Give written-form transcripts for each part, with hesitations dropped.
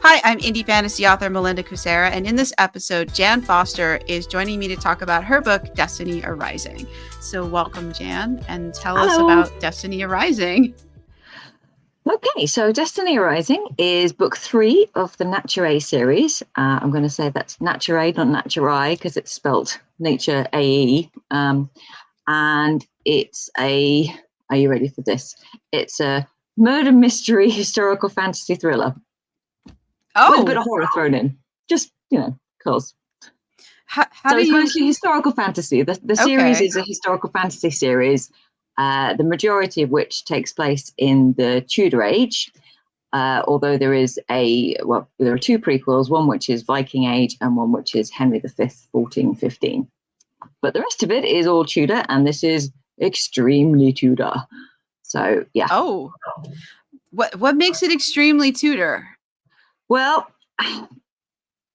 Hi, I'm indie fantasy author Melinda Kucsera, and in this episode, Jan Foster is joining me to talk about her book, Destiny Arising. So welcome, Jan, and tell us about Destiny Arising. Okay, so Destiny Arising is book 3 of the Naturae series. I'm going to say that's Naturae, not Naturae, because it's spelt nature AE. And it's a, are you ready for this? It's a murder mystery historical fantasy thriller. With a bit of horror thrown in. Just, because. So it's mostly historical fantasy. The series is a historical fantasy series, the majority of which takes place in the Tudor age, although there are 2 prequels, one which is Viking age and one which is Henry V, 1415. But the rest of it is all Tudor, and this is extremely Tudor. So, yeah. Oh, what makes it extremely Tudor? Well,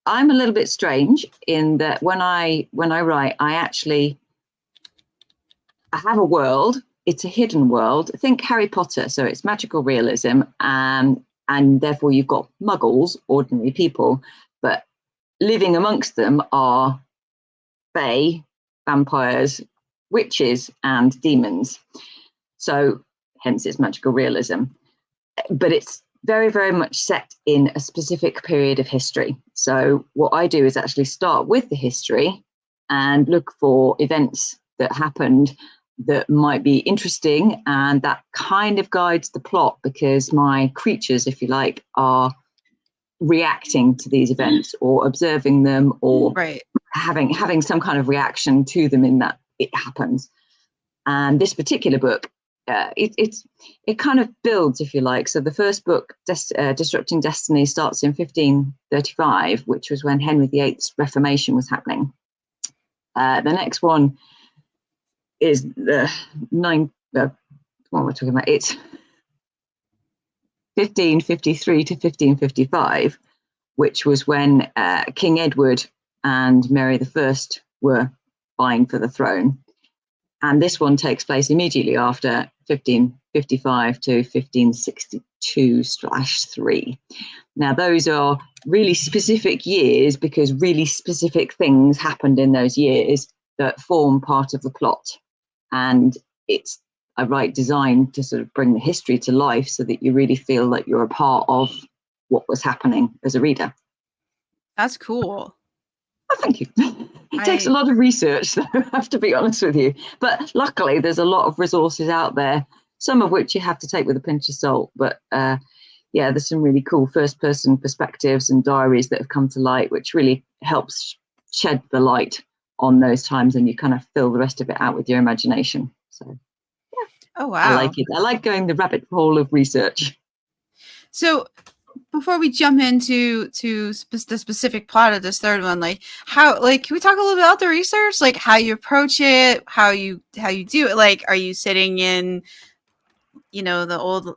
I'm a little bit strange in that when I write, I have a world. It's a hidden world. Think Harry Potter. So it's magical realism, and therefore you've got muggles, ordinary people, but living amongst them are fae, vampires, witches, and demons. So hence it's magical realism. But it's very, very much set in a specific period of history. So what I do is actually start with the history and look for events that happened that might be interesting, and that kind of guides the plot, because my creatures, if you like, are reacting to these events or observing them, or having some kind of reaction to them in that it happens. And this particular book, it kind of builds, if you like. So the first book, Disrupting Destiny, starts in 1535, which was when Henry VIII's Reformation was happening. The next one is what we're talking about. It's 1553 to 1555, which was when King Edward and Mary I were vying for the throne. And this one takes place immediately after 1555 to 1562/3. Now, those are really specific years because really specific things happened in those years that form part of the plot. And I write designed to sort of bring the history to life so that you really feel like you're a part of what was happening as a reader. That's cool. Oh, thank you. It takes a lot of research, though, I have to be honest with you. But luckily, there's a lot of resources out there, some of which you have to take with a pinch of salt. But there's some really cool first-person perspectives and diaries that have come to light, which really helps shed the light on those times, and you kind of fill the rest of it out with your imagination. So, yeah. Oh, wow. I like it. I like going the rabbit hole of research. So, before we jump into the specific plot of this third one, can we talk a little bit about the research, like how you approach it, how you do it? Like, are you sitting in, the old,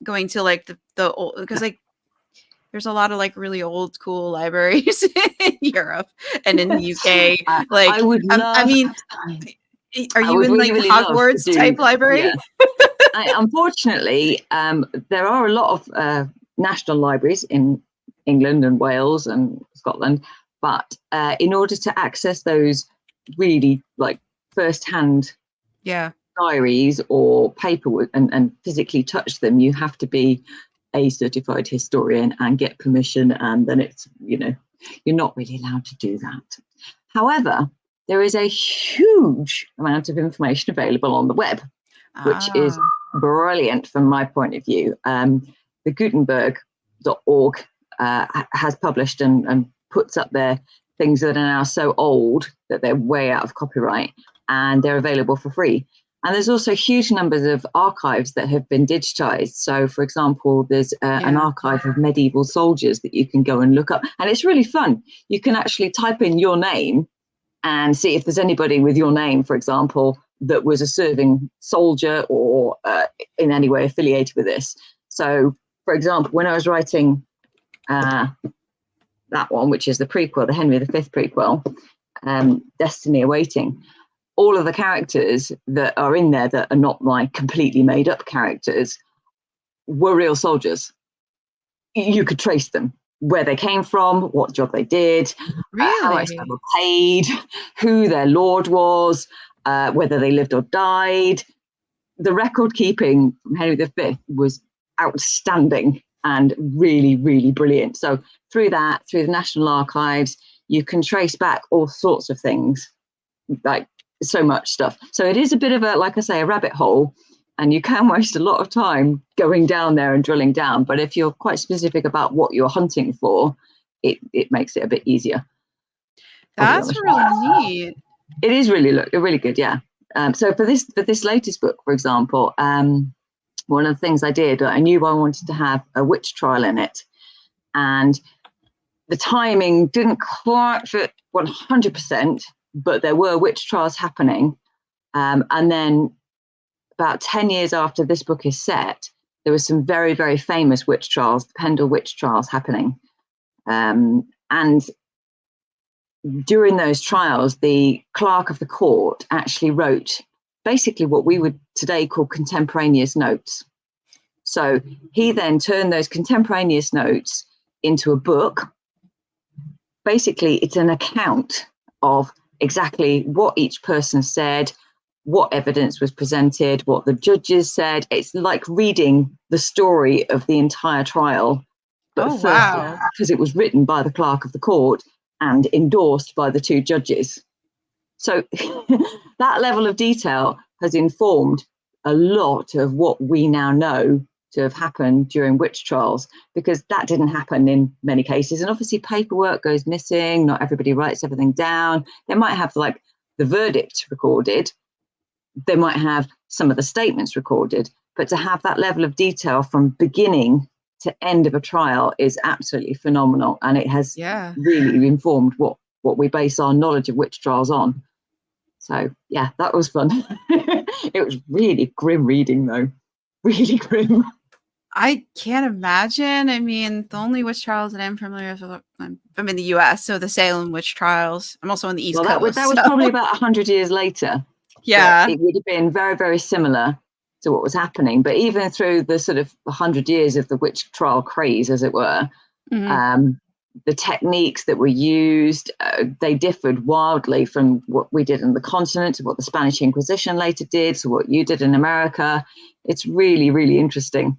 going to the old, because there's a lot of really old cool libraries in Europe and in the UK. I would love. are you in really Hogwarts type library? Yeah. Unfortunately, there are a lot of national libraries in England and Wales and Scotland, but in order to access those really first-hand diaries or paperwork and physically touch them, you have to be a certified historian and get permission, and then it's you're not really allowed to do that. However, there is a huge amount of information available on the web, which is brilliant from my point of view. The Gutenberg.org has published and puts up there things that are now so old that they're way out of copyright, and they're available for free. And there's also huge numbers of archives that have been digitized. So, for example, there's an archive of medieval soldiers that you can go and look up. And it's really fun. You can actually type in your name and see if there's anybody with your name, for example, that was a serving soldier or in any way affiliated with this. So, for example, when I was writing that one, which is the prequel, the Henry V prequel, Destiny Awaiting, all of the characters that are in there that are not my completely made up characters were real soldiers. you could trace them, where they came from, what job they did, how much they Really? were paid, who their lord was, whether they lived or died. The record keeping from Henry V was outstanding and really, really brilliant. So through the National Archives, you can trace back all sorts of things, like so much stuff. So it is a bit of a, like I say, a rabbit hole, and you can waste a lot of time going down there and drilling down. But if you're quite specific about what you're hunting for, it makes it a bit easier. That's really neat. It is really good, yeah. So for this latest book, for example, one of the things I did, I knew I wanted to have a witch trial in it, and the timing didn't quite fit 100%, but there were witch trials happening. And then about 10 years after this book is set, there were some very, very famous witch trials, the Pendle witch trials happening. And during those trials, the clerk of the court actually wrote basically what we would today call contemporaneous notes. So he then turned those contemporaneous notes into a book. Basically, it's an account of exactly what each person said, what evidence was presented, what the judges said. It's like reading the story of the entire trial, but Oh, wow. because it was written by the clerk of the court and endorsed by the two judges. So that level of detail has informed a lot of what we now know to have happened during witch trials, because that didn't happen in many cases. And obviously paperwork goes missing. Not everybody writes everything down. They might have like the verdict recorded. They might have some of the statements recorded, but to have that level of detail from beginning to end of a trial is absolutely phenomenal. And it has really informed what we base our knowledge of witch trials on. So yeah, that was fun. It was really grim reading though, really grim. I can't imagine. I mean, the only witch trials that I'm familiar with, I'm in the US, so the Salem witch trials. I'm also on the East Coast. That was probably about 100 years later. Yeah. It would have been very, very similar to what was happening. But even through the sort of 100 years of the witch trial craze, as it were, the techniques that were used, they differed wildly from what we did in the continent to what the Spanish Inquisition later did, to what you did in America. It's really, really interesting.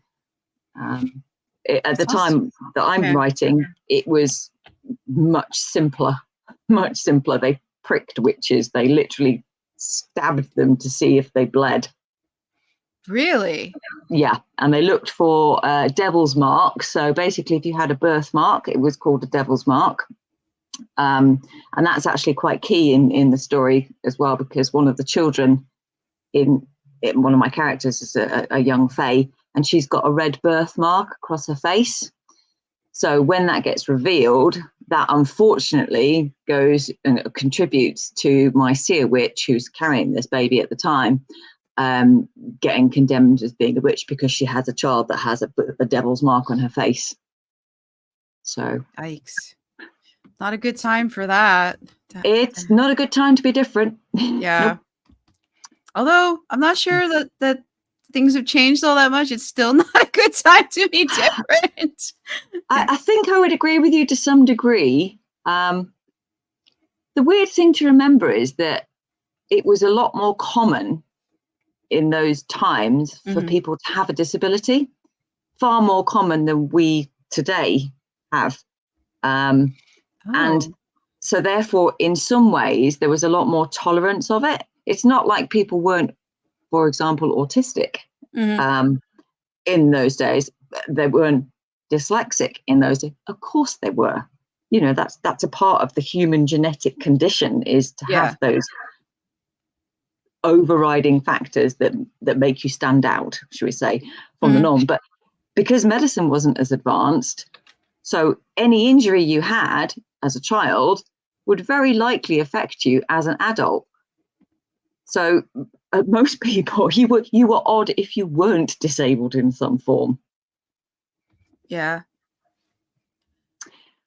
At the time that I'm writing, it was much simpler, much simpler. They pricked witches. They literally stabbed them to see if they bled. Really? Yeah, and they looked for devil's mark. So basically, if you had a birthmark, it was called a devil's mark. And that's actually quite key in the story as well, because one of the children in one of my characters is a young fae, and she's got a red birthmark across her face. So when that gets revealed, that unfortunately goes and contributes to my seer witch, who's carrying this baby at the time, getting condemned as being a witch because she has a child that has a devil's mark on her face. So yikes. Not a good time for that. It's not a good time to be different. Yeah. Nope. Although I'm not sure that things have changed all that much, it's still not a good time to be different. I think I would agree with you to some degree. The weird thing to remember is that it was a lot more common in those times for people to have a disability, far more common than we today have. And so therefore, in some ways, there was a lot more tolerance of it. It's not like people weren't, for example, autistic in those days. They weren't dyslexic in those days. Of course they were. You know, that's a part of the human genetic condition, is to have those overriding factors that make you stand out, should we say, from the norm. But because medicine wasn't as advanced, so any injury you had as a child would very likely affect you as an adult. So most people, you were odd if you weren't disabled in some form. Yeah.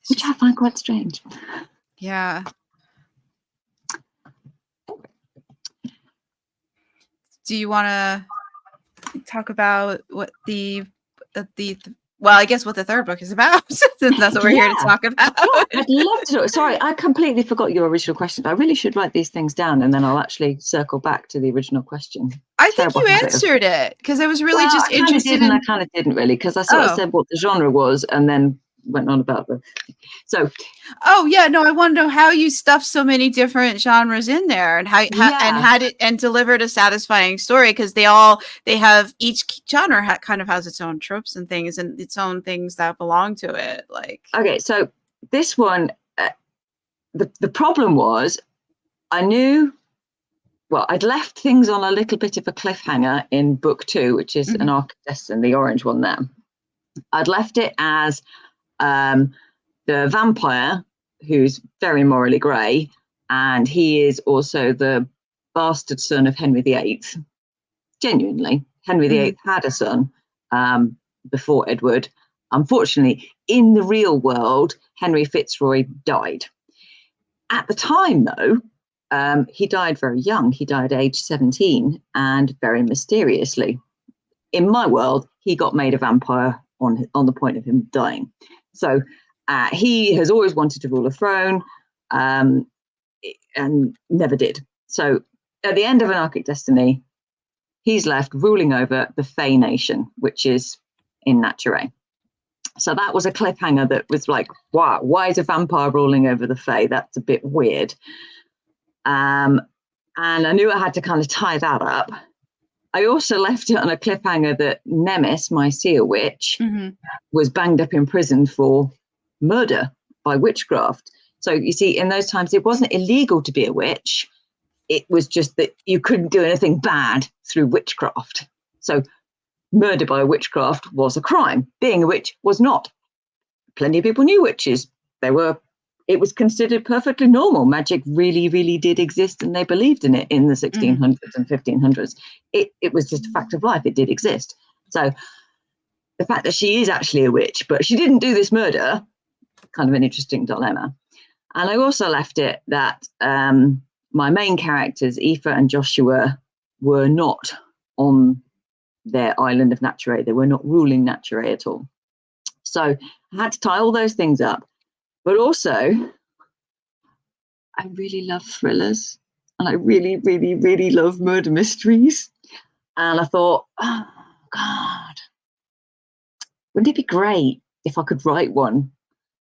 Which I find quite strange. Yeah. Do you want to talk about what the well, I guess what the third book is about. That's what we're here to talk about. Oh, I'd love to. Sorry, I completely forgot your original question. I really should write these things down, and then I'll actually circle back to the original question. I think you answered it, because I was really just interested in. I kind of didn't really, because I sort of said what the genre was, and then went on about the. So. Oh yeah, no, I want to know how you stuffed so many different genres in there, and how and had it and delivered a satisfying story, because they have each genre kind of has its own tropes and things, and its own things that belong to it. Like, okay, so this one, the problem was, I knew. Well, I'd left things on a little bit of a cliffhanger in book 2, which is an Arc of Destiny, the orange one there. I'd left it as the vampire, who's very morally grey, and he is also the bastard son of Henry VIII. Genuinely, Henry VIII had a son before Edward. Unfortunately, in the real world, Henry Fitzroy died. At the time, though, he died very young. He died at age 17, and very mysteriously. In my world, he got made a vampire on the point of him dying. So he has always wanted to rule a throne, and never did. So at the end of An Arc of Destiny, he's left ruling over the Fey Nation, which is in Naturae. So that was a cliffhanger that was like, wow, why is a vampire ruling over the Fey? That's a bit weird. And I knew I had to kind of tie that up. I also left it on a cliffhanger that Nemis, my seer witch, was banged up in prison for murder by witchcraft. So you see, in those times, it wasn't illegal to be a witch. It was just that you couldn't do anything bad through witchcraft. So murder by witchcraft was a crime. Being a witch was not. Plenty of people knew witches. It was considered perfectly normal. Magic really, really did exist, and they believed in it in the 1600s and 1500s. It was just a fact of life. It did exist. So the fact that she is actually a witch, but she didn't do this murder, kind of an interesting dilemma. And I also left it that my main characters, Aioffe and Joshua, were not on their island of Naturae. They were not ruling Naturae at all. So I had to tie all those things up. But also, I really love thrillers, and I really, really, really love murder mysteries. And I thought, oh, God, wouldn't it be great if I could write one?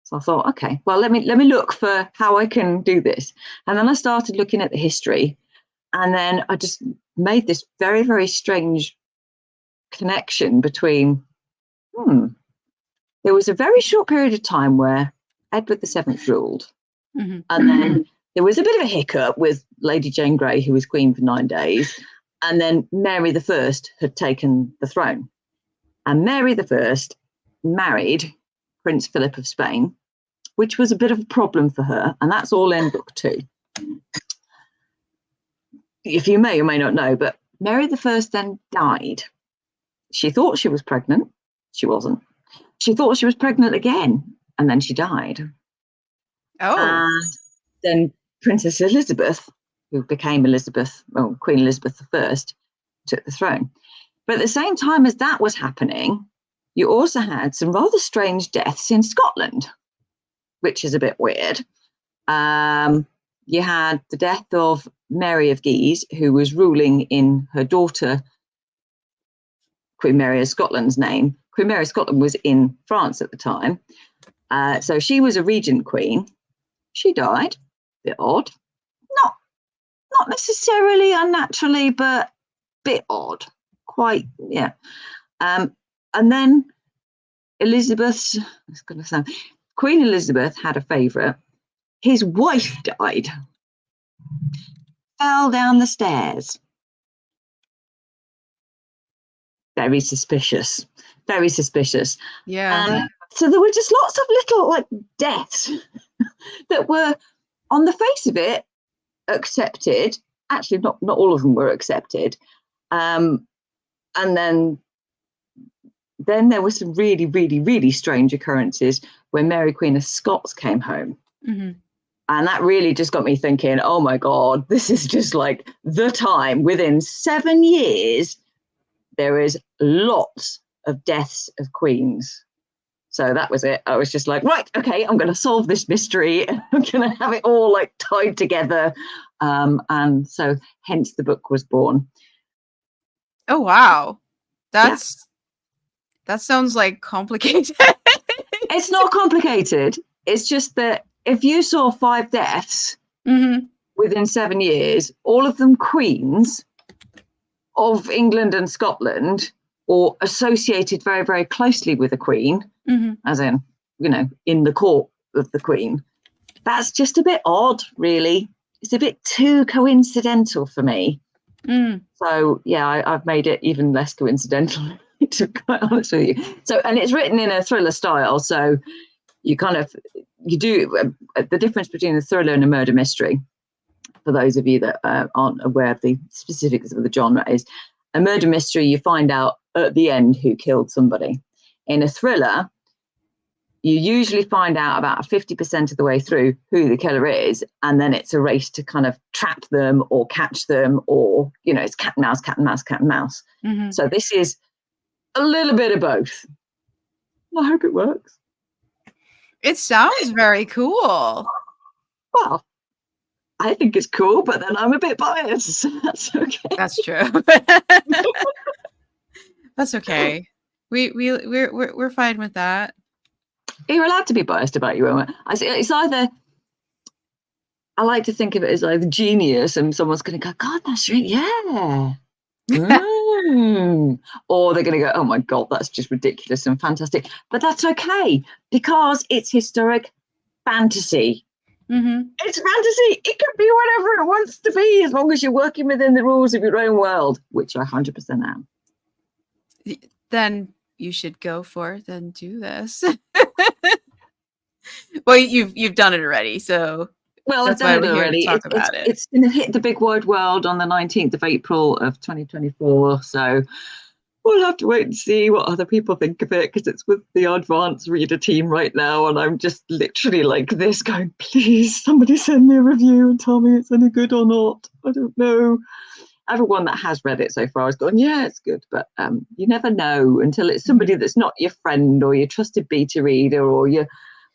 So I thought, okay, well, let me look for how I can do this. And then I started looking at the history, and then I just made this very, very strange connection between, there was a very short period of time where Edward VII ruled, and then there was a bit of a hiccup with Lady Jane Grey, who was queen for 9 days, and then Mary I had taken the throne, and Mary I married Prince Philip of Spain, which was a bit of a problem for her, and that's all in book 2. If you may or may not know, but Mary I then died. She thought she was pregnant. She wasn't. She thought she was pregnant again, and then she died. Oh. And then Princess Elizabeth, who became Queen Elizabeth I, took the throne. But at the same time as that was happening, you also had some rather strange deaths in Scotland, which is a bit weird. You had the death of Mary of Guise, who was ruling in her daughter, Queen Mary of Scotland's name. Queen Mary of Scotland was in France at the time. So she was a regent queen. She died. A bit odd. Not necessarily unnaturally, but a bit odd. Quite, yeah. And then Queen Elizabeth had a favourite. His wife died. Fell down the stairs. Very suspicious. Very suspicious. Yeah. So there were just lots of little deaths that were, on the face of it, accepted. Actually, not all of them were accepted. And then there were some really, really, really strange occurrences when Mary Queen of Scots came home. And that really just got me thinking, oh my God, this is just like the time. Within 7 years, there is lots of deaths of queens So that was it. I was just like, right, okay, I'm going to solve this mystery. I'm going to have it all like tied together. And so hence the book was born. Oh, wow. That sounds like complicated. It's not complicated. It's just that if you saw 5 deaths within 7 years, all of them queens of England and Scotland, or associated very, very closely with the Queen, as in, in the court of the Queen, that's just a bit odd, really. It's a bit too coincidental for me. So, yeah, I've made it even less coincidental, to be quite honest with you. So, and it's written in a thriller style, so you do the difference between a thriller and a murder mystery. For those of you that aren't aware of the specifics of the genre, is a murder mystery, you find out at the end who killed somebody. In a thriller, you usually find out about 50% of the way through who the killer is, and then it's a race to kind of trap them or catch them, or, it's cat and mouse, cat and mouse, cat and mouse. So this is a little bit of both. I hope it works. It sounds very cool. Well, I think it's cool, but then I'm a bit biased. So that's okay. That's true. That's okay. We're fine with that. You're allowed to be biased about your own. It's either, I like to think of it as either genius and someone's going to go, God, that's really, yeah. Or they're going to go, oh my God, that's just ridiculous and fantastic. But that's okay, because it's historic fantasy. It's fantasy. It can be whatever it wants to be, as long as you're working within the rules of your own world, which I 100% am. Then you should go forth and do this. Well, you've done it already, so I've done it already. It's going to hit the big wide world on the 19th of April of 2024. So we'll have to wait and see what other people think of it, because it's with the advanced reader team right now, and I'm just literally like this, going, please, somebody send me a review and tell me it's any good or not. I don't know. Everyone that has read it so far has gone, yeah, it's good, but you never know until it's somebody that's not your friend or your trusted beta reader, or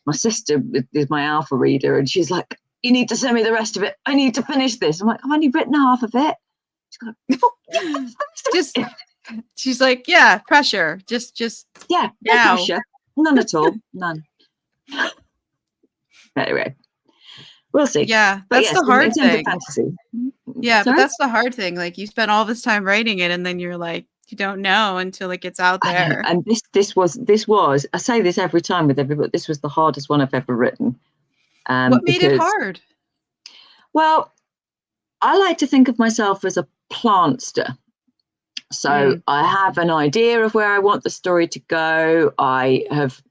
my sister is my alpha reader, and she's like, you need to send me the rest of it. I need to finish this. I'm like, I've only written half of it. She's like, yeah, pressure. Just no pressure. None at all. None. Anyway, we'll see. Yeah, that's the hard thing. Fantasy. Yeah, but that's the hard thing. Like, you spent all this time writing it, and then you're like, you don't know until it gets out there. And this was. I say this every time with every book. This was the hardest one I've ever written. What made it hard? Well, I like to think of myself as a plantster. So I have an idea of where I want the story to go. I have,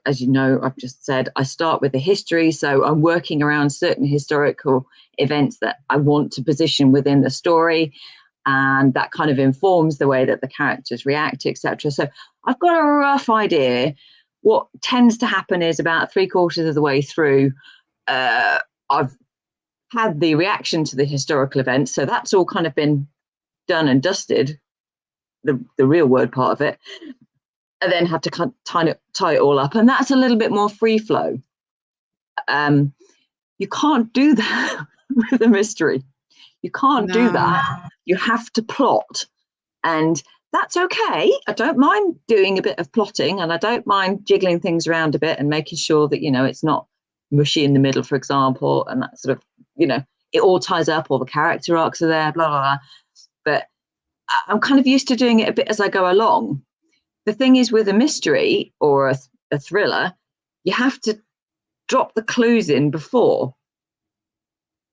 as you know, I've just said, I start with the history. So I'm working around certain historical events that I want to position within the story. And that kind of informs the way that the characters react, etc. So I've got a rough idea. What tends to happen is about 3/4 of the way through, I've had the reaction to the historical event. So that's all kind of been done and dusted, the real word part of it. And then have to kind of tie it all up. And that's a little bit more free flow. You can't do that with a mystery. You can't do that. You have to plot. And that's okay. I don't mind doing a bit of plotting, and I don't mind jiggling things around a bit and making sure that, it's not mushy in the middle, for example, and that sort of, it all ties up, all the character arcs are there, blah, blah, blah. But I'm kind of used to doing it a bit as I go along. The thing is, with a mystery or a thriller, you have to drop the clues in before.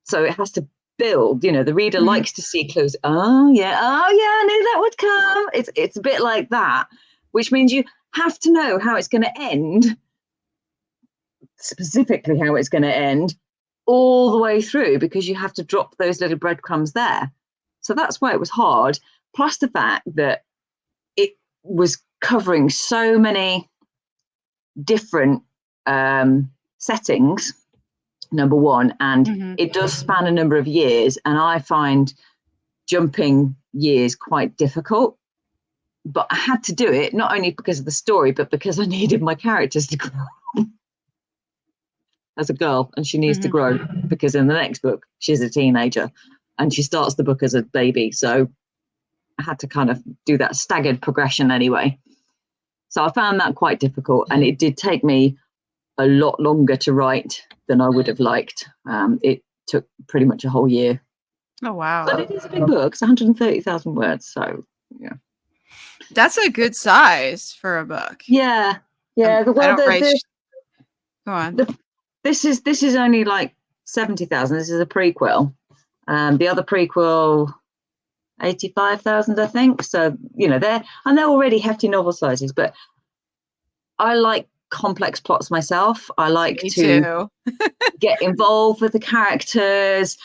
So it has to build, the reader likes to see clues. Oh yeah, I knew that would come. It's a bit like that, which means you have to know how it's going to end, specifically how it's going to end, all the way through, because you have to drop those little breadcrumbs there. So that's why it was hard. Plus the fact that it was covering so many different settings, number one, and it does span a number of years, and I find jumping years quite difficult. but I had to do it not only because of the story, but because I needed my characters to grow as a girl, and she needs to grow because in the next book she's a teenager and she starts the book as a baby. So I had to kind of do that staggered progression anyway. So I found that quite difficult, and it did take me a lot longer to write than I would have liked. It took pretty much a whole year. Oh, wow. But it is a big book. It's 130,000 words. So, yeah. That's a good size for a book. Yeah. Yeah. I don't write. Go on. This is only like 70,000. This is a prequel. The other prequel, 85,000, I think. So, they're already hefty novel sizes, but I like complex plots myself. I like to get involved with the characters.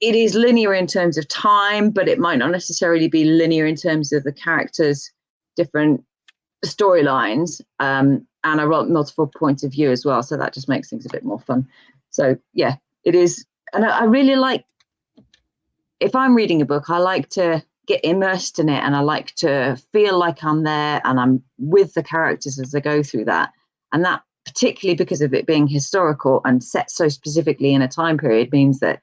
It is linear in terms of time, but it might not necessarily be linear in terms of the characters' different storylines. And I wrote multiple points of view as well, so that just makes things a bit more fun. So yeah, it is. And I really like, if I'm reading a book, I like to get immersed in it, and I like to feel like I'm there and I'm with the characters as I go through that. And that, particularly because of it being historical and set so specifically in a time period, means that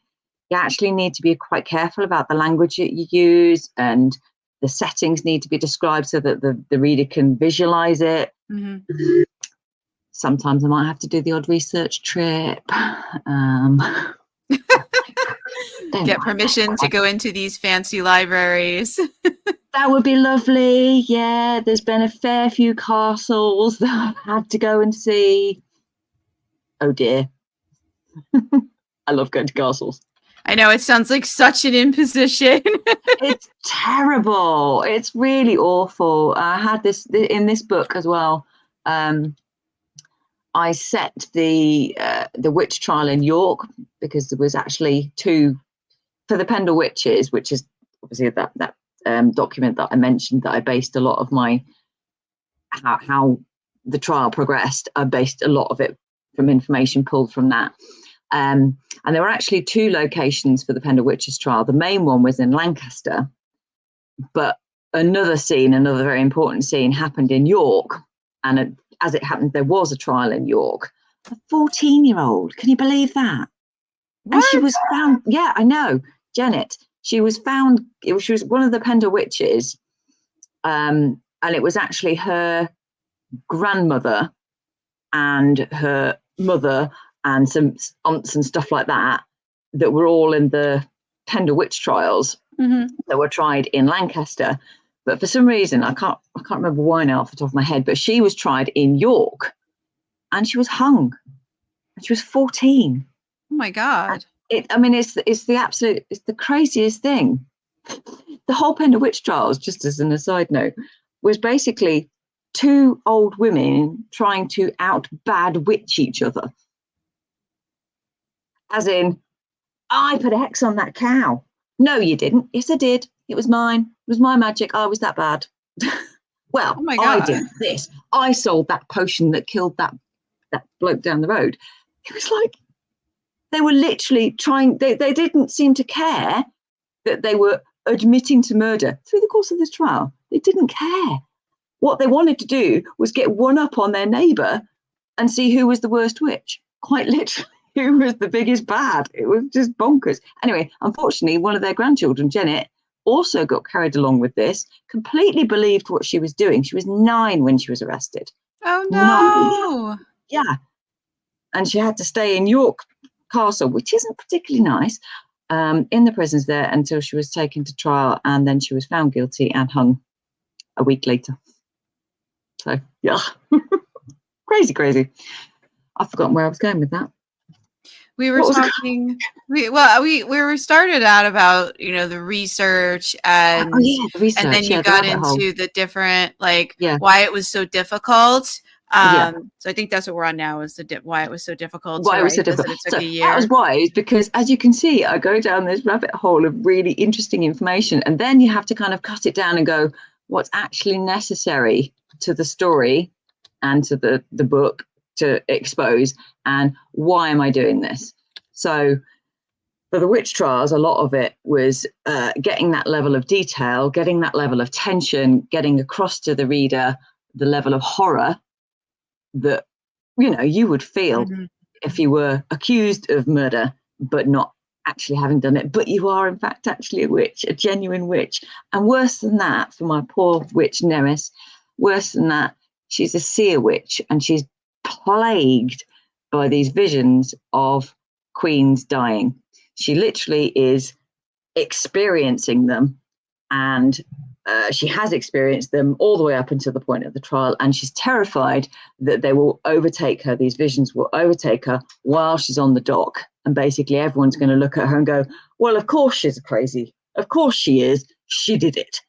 you actually need to be quite careful about the language that you use, and the settings need to be described so that the reader can visualize it. Sometimes I might have to do the odd research trip. Get permission to go into these fancy libraries. That would be lovely. Yeah, there's been a fair few castles that I've had to go and see. Oh dear. I love going to castles. I know, it sounds like such an imposition. It's terrible. It's really awful. I had this in this book as well. I set the witch trial in York because there was actually two for the Pendle Witches, which is obviously that document that I mentioned that I based a lot of my how the trial progressed. I based a lot of it from information pulled from that. And there were actually two locations for the Pendle Witches trial. The main one was in Lancaster, but another very important scene happened in York. And as it happened, there was a trial in York. A 14-year-old, can you believe that? What? And she was found, yeah, I know, Janet. She was found, she was one of the Pendle Witches. And it was actually her grandmother and her mother and some aunts and stuff like that were all in the Pendle Witch trials that were tried in Lancaster. But for some reason, I can't remember why now off the top of my head, but she was tried in York and she was hung. And she was 14. Oh my God. It's the craziest thing. The whole Pendle Witch trials, just as an aside note, was basically two old women trying to out-bad witch each other. As in, I put a hex on that cow. No, you didn't. Yes, I did. It was mine. It was my magic. I was that bad. Well, oh my God. I did this. I sold that potion that killed that bloke down the road. It was like they were literally trying. They didn't seem to care that they were admitting to murder through the course of this trial. They didn't care. What they wanted to do was get one up on their neighbour and see who was the worst witch. Quite literally. Who was the biggest bad? It was just bonkers. Anyway, unfortunately, one of their grandchildren, Janet, also got carried along with this, completely believed what she was doing. She was 9 when she was arrested. Oh, no. 9. Yeah. And she had to stay in York Castle, which isn't particularly nice, in the prisons there until she was taken to trial. And then she was found guilty and hung a week later. So, yeah. Crazy. I've forgotten where I was going with that. We were talking. We were started out about the research and the research, and then you got into the different why it was so difficult. So I think that's what we're on now is why it was so difficult. Why it was so difficult. It took a year. That was wise because, as you can see, I go down this rabbit hole of really interesting information, and then you have to kind of cut it down and go, what's actually necessary to the story and to the book to expose, and why am I doing this? So for the witch trials, a lot of it was getting that level of detail, getting that level of tension, getting across to the reader the level of horror that, you know, you would feel if you were accused of murder, but not actually having done it. But you are, in fact, actually a witch, a genuine witch. And worse than that, for my poor witch Nemis, worse than that, she's a seer witch, and she's plagued by these visions of queens dying. She literally is experiencing them, and she has experienced them all the way up until the point of the trial, and she's terrified that they will overtake her. These visions will overtake her while she's on the dock, and basically everyone's going to look at her and go, well, of course she's crazy. Of course she is. She did it.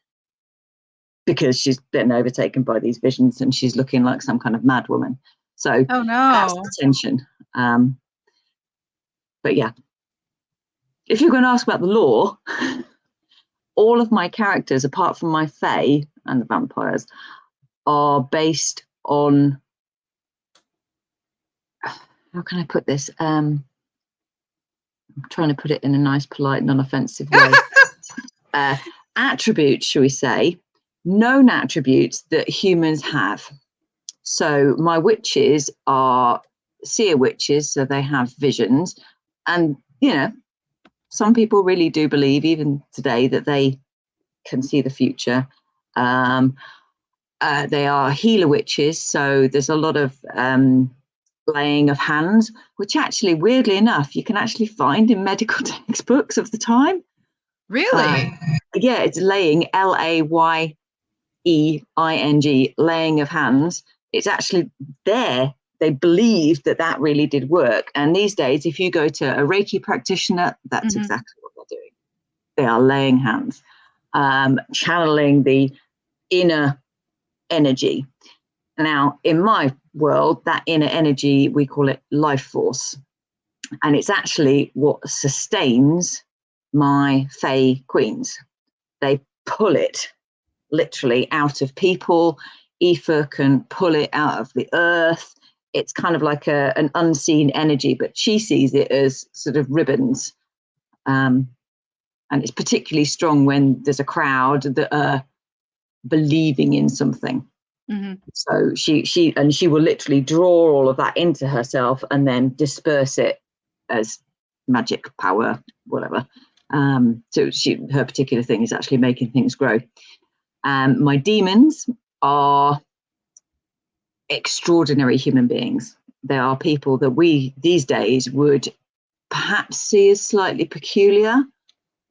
Because she's been overtaken by these visions and she's looking like some kind of mad woman. So that's the tension. But yeah, if you're going to ask about the lore, all of my characters, apart from my fae and the vampires, are based on, how can I put this? I'm trying to put it in a nice, polite, non-offensive way. Attributes, shall we say, known attributes that humans have. So my witches are seer witches, so they have visions. And, you know, some people really do believe, even today, that they can see the future. They are healer witches, so there's a lot of laying of hands, which actually, weirdly enough, you can actually find in medical textbooks of the time. Really? Yeah, it's laying, Laying, laying of hands. It's actually there. They believe that really did work. And these days, if you go to a Reiki practitioner, that's exactly what they're doing. They are laying hands, channeling the inner energy. Now, in my world, that inner energy, we call it life force. And it's actually what sustains my fae queens. They pull it literally out of people. Aoife can pull it out of the earth. It's kind of like an unseen energy, but she sees it as sort of ribbons. And it's particularly strong when there's a crowd that are believing in something. So she will literally draw all of that into herself and then disperse it as magic power, whatever. So her particular thing is actually making things grow. My demons are extraordinary human beings. They are people that we these days would perhaps see as slightly peculiar,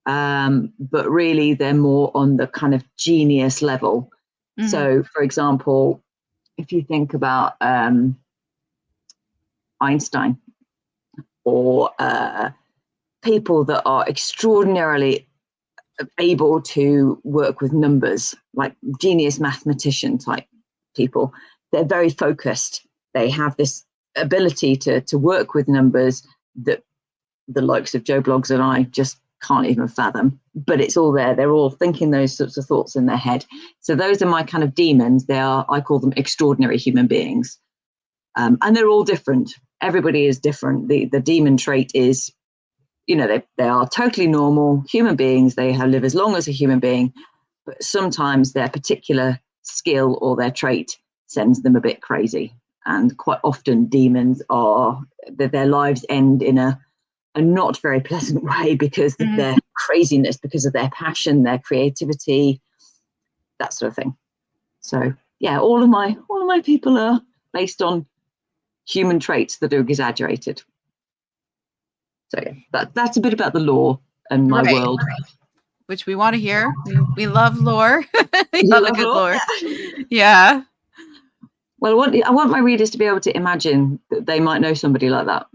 but really they're more on the kind of genius level. So, for example, if you think about Einstein or people that are extraordinarily able to work with numbers, like genius mathematician type people, they're very focused. They have this ability to work with numbers that the likes of Joe Bloggs and I just can't even fathom, but it's all there. They're all thinking those sorts of thoughts in their head. So those are my kind of demons. I call them extraordinary human beings. And they're all different. Everybody is different. The demon trait is, you know, they are totally normal human beings. They live as long as a human being, but sometimes their particular skill or their trait sends them a bit crazy. And quite often demons their lives end in a not very pleasant way because of their craziness, because of their passion, their creativity, that sort of thing. So yeah, all of my people are based on human traits that are exaggerated. So yeah, that's a bit about the lore and my world. Which we want to hear. We love lore. We You love a good lore. Yeah. Yeah. Well, I want my readers to be able to imagine that they might know somebody like that.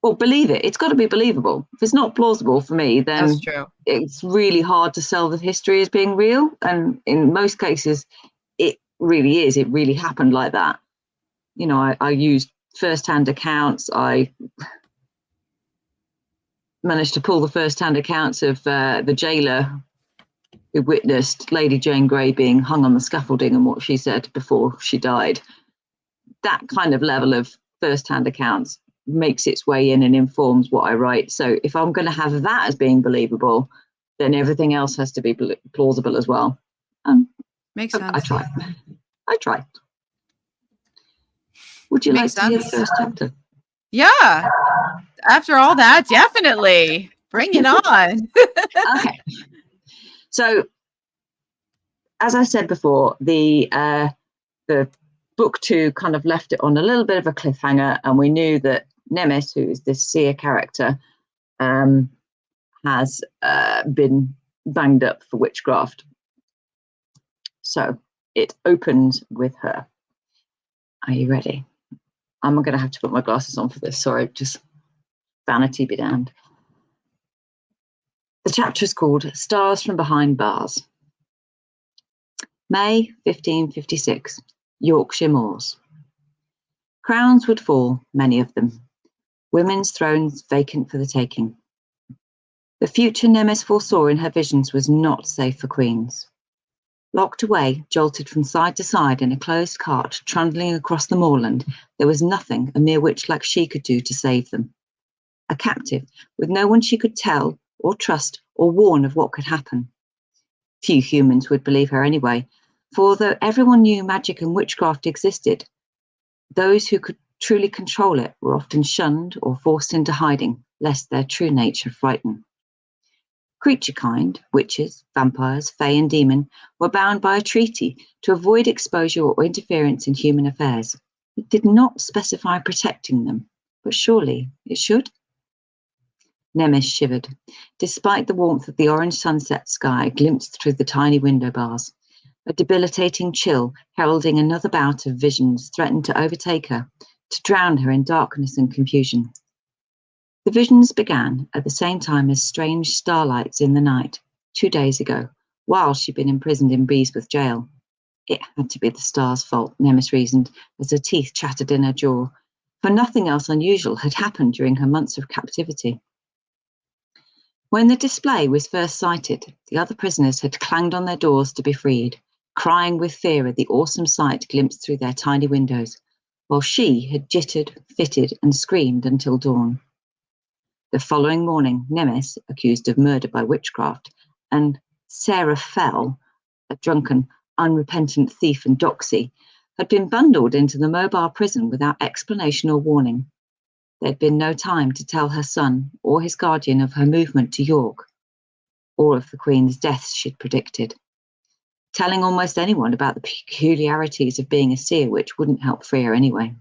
Or believe it. It's got to be believable. If it's not plausible for me, then that's true. It's really hard to sell the history as being real. And in most cases, it really is. It really happened like that. You know, I used first-hand accounts. I managed to pull the first-hand accounts of the jailer who witnessed Lady Jane Grey being hung on the scaffolding and what she said before she died. That kind of level of first-hand accounts makes its way in and informs what I write. So if I'm going to have that as being believable, then everything else has to be plausible as well. Makes sense. I try. Would you like to hear the first chapter? Yeah. After all that, definitely. Bring it on. Okay. So, as I said before, the book 2 kind of left it on a little bit of a cliffhanger, and we knew that Nemis, who is this seer character, has been banged up for witchcraft. So it opens with her. Are you ready? I'm going to have to put my glasses on for this. Sorry, just vanity be damned. The chapter is called Stars from Behind Bars. May 1556, Yorkshire Moors. Crowns would fall, many of them. Women's thrones vacant for the taking. The future Nemis foresaw in her visions was not safe for queens. Locked away, jolted from side to side in a closed cart, trundling across the moorland, there was nothing a mere witch like she could do to save them. A captive, with no one she could tell or trust or warn of what could happen. Few humans would believe her anyway, for though everyone knew magic and witchcraft existed, those who could truly control it were often shunned or forced into hiding, lest their true nature frighten. Creature kind, witches, vampires, fae and demon, were bound by a treaty to avoid exposure or interference in human affairs. It did not specify protecting them, but surely it should? Nemis shivered, despite the warmth of the orange sunset sky glimpsed through the tiny window bars. A debilitating chill, heralding another bout of visions, threatened to overtake her, to drown her in darkness and confusion. The visions began at the same time as strange starlights in the night, 2 days ago, while she'd been imprisoned in Breesworth jail. It had to be the stars' fault, Nemis reasoned, as her teeth chattered in her jaw, for nothing else unusual had happened during her months of captivity. When the display was first sighted, the other prisoners had clanged on their doors to be freed, crying with fear at the awesome sight glimpsed through their tiny windows, while she had jittered, fitted, and screamed until dawn. The following morning, Nemis, accused of murder by witchcraft, and Sarah Fell, a drunken, unrepentant thief and doxy, had been bundled into the mobile prison without explanation or warning. There'd been no time to tell her son or his guardian of her movement to York, or of the Queen's deaths she'd predicted. Telling almost anyone about the peculiarities of being a seer witch wouldn't help free her anyway.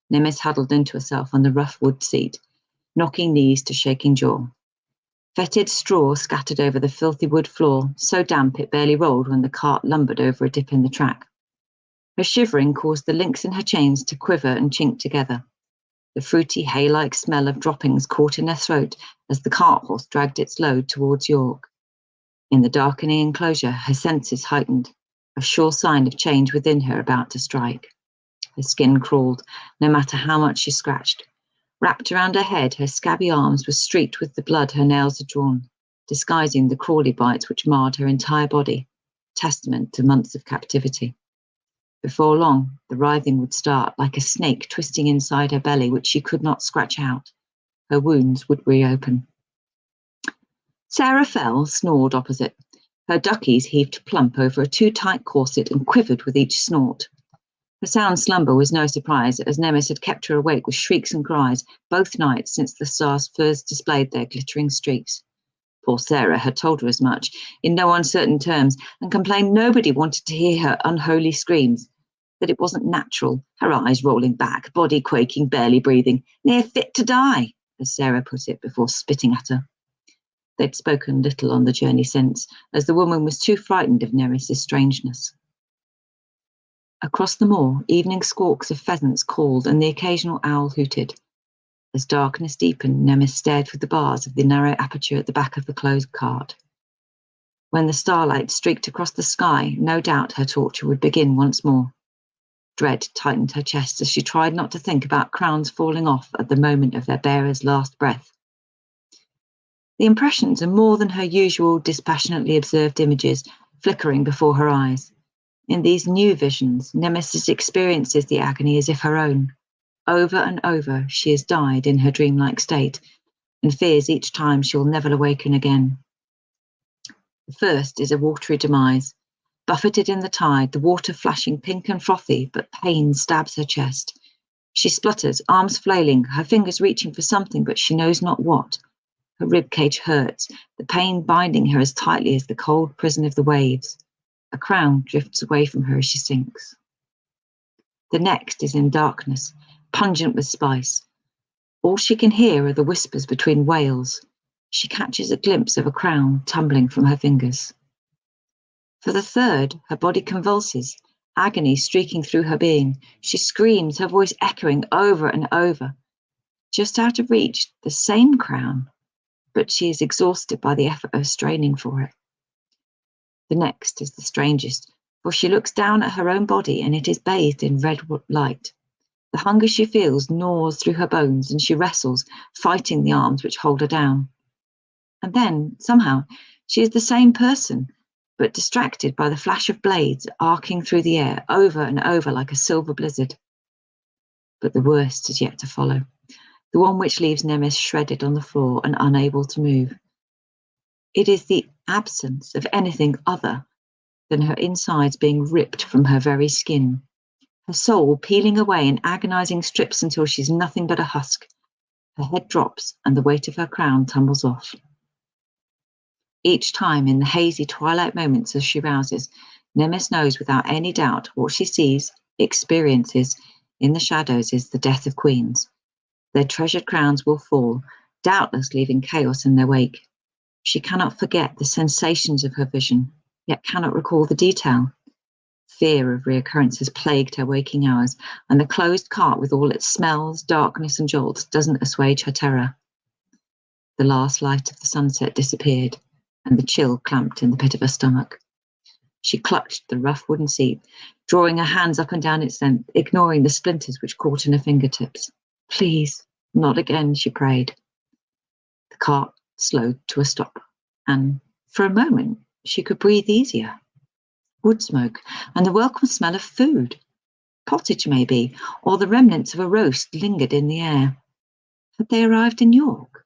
Nemis huddled into herself on the rough wood seat, knocking knees to shaking jaw. Fetid straw scattered over the filthy wood floor, so damp it barely rolled when the cart lumbered over a dip in the track. Her shivering caused the links in her chains to quiver and chink together. The fruity hay-like smell of droppings caught in her throat as the cart horse dragged its load towards York. In the darkening enclosure, her senses heightened, a sure sign of change within her about to strike. Her skin crawled, no matter how much she scratched. Wrapped around her head, her scabby arms were streaked with the blood her nails had drawn, disguising the crawly bites which marred her entire body, testament to months of captivity. Before long, the writhing would start, like a snake twisting inside her belly, which she could not scratch out. Her wounds would reopen. Sarah Fell snored opposite. Her duckies heaved plump over a too-tight corset and quivered with each snort. Her sound slumber was no surprise, as Nemis had kept her awake with shrieks and cries both nights since the stars first displayed their glittering streaks. Poor Sarah had told her as much, in no uncertain terms, and complained nobody wanted to hear her unholy screams, that it wasn't natural, her eyes rolling back, body quaking, barely breathing, near fit to die, as Sarah put it before spitting at her. They'd spoken little on the journey since, as the woman was too frightened of Nemis's strangeness. Across the moor, evening squawks of pheasants called and the occasional owl hooted. As darkness deepened, Nemis stared through the bars of the narrow aperture at the back of the closed cart. When the starlight streaked across the sky, no doubt her torture would begin once more. Dread tightened her chest as she tried not to think about crowns falling off at the moment of their bearer's last breath. The impressions are more than her usual dispassionately observed images flickering before her eyes. In these new visions, Nemesis experiences the agony as if her own Over and over she has died in her dreamlike state, and fears each time she will never awaken again. The first is a watery demise. Buffeted in the tide, the water flashing pink and frothy, but pain stabs her chest. She splutters, arms flailing, her fingers reaching for something, but she knows not what. Her ribcage hurts, the pain binding her as tightly as the cold prison of the waves. A crown drifts away from her as she sinks. The next is in darkness, pungent with spice. All she can hear are the whispers between wails. She catches a glimpse of a crown tumbling from her fingers. For the third, her body convulses, agony streaking through her being. She screams, her voice echoing over and over. Just out of reach, the same crown, but she is exhausted by the effort of straining for it. The next is the strangest, for she looks down at her own body and it is bathed in red light. The hunger she feels gnaws through her bones and she wrestles, fighting the arms which hold her down. And then, somehow, she is the same person, but distracted by the flash of blades arcing through the air over and over like a silver blizzard. But the worst is yet to follow, the one which leaves Nemis shredded on the floor and unable to move. It is the absence of anything other than her insides being ripped from her very skin, her soul peeling away in agonizing strips until she's nothing but a husk. Her head drops and the weight of her crown tumbles off. Each time in the hazy twilight moments as she rouses, Nemis knows without any doubt what she sees, experiences in the shadows is the death of queens. Their treasured crowns will fall, doubtless leaving chaos in their wake. She cannot forget the sensations of her vision, yet cannot recall the detail. Fear of reoccurrence has plagued her waking hours, and the closed cart with all its smells, darkness, and jolts doesn't assuage her terror. The last light of the sunset disappeared, and the chill clamped in the pit of her stomach. She clutched the rough wooden seat, drawing her hands up and down its length, ignoring the splinters which caught in her fingertips. Please, not again, she prayed. The cart slowed to a stop, and for a moment she could breathe easier. Wood smoke and the welcome smell of food. Pottage, maybe, or the remnants of a roast lingered in the air. Had they arrived in York?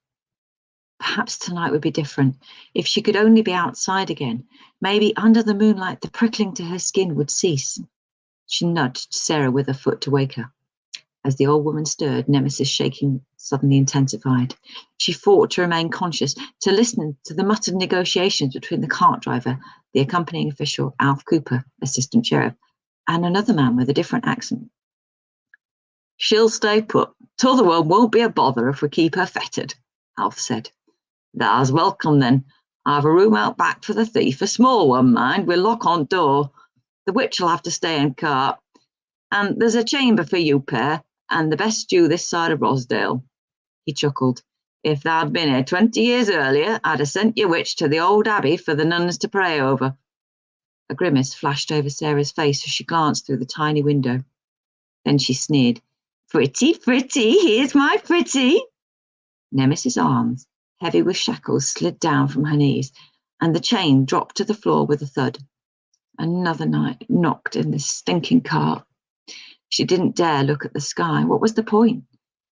Perhaps tonight would be different. If she could only be outside again, maybe under the moonlight the prickling to her skin would cease. She nudged Sarah with her foot to wake her. As the old woman stirred, Nemis's shaking suddenly intensified. She fought to remain conscious, to listen to the muttered negotiations between the cart driver, the accompanying official, Alf Cooper, assistant sheriff, and another man with a different accent. She'll stay put. T'other one won't be a bother if we keep her fettered, Alf said. That's welcome then. I've a room out back for the thief, a small one, mind, with lock on door. The witch'll have to stay in cart. And there's a chamber for you pair, and the best stew this side of Rosdale. He chuckled. If thou'd been here 20 years earlier, I'd have sent your witch to the old abbey for the nuns to pray over. A grimace flashed over Sarah's face as she glanced through the tiny window. Then she sneered. Pretty, pretty, here's my pretty. Nemis's arms, heavy with shackles, slid down from her knees, and the chain dropped to the floor with a thud. Another night knocked in this stinking cart. She didn't dare look at the sky. What was the point?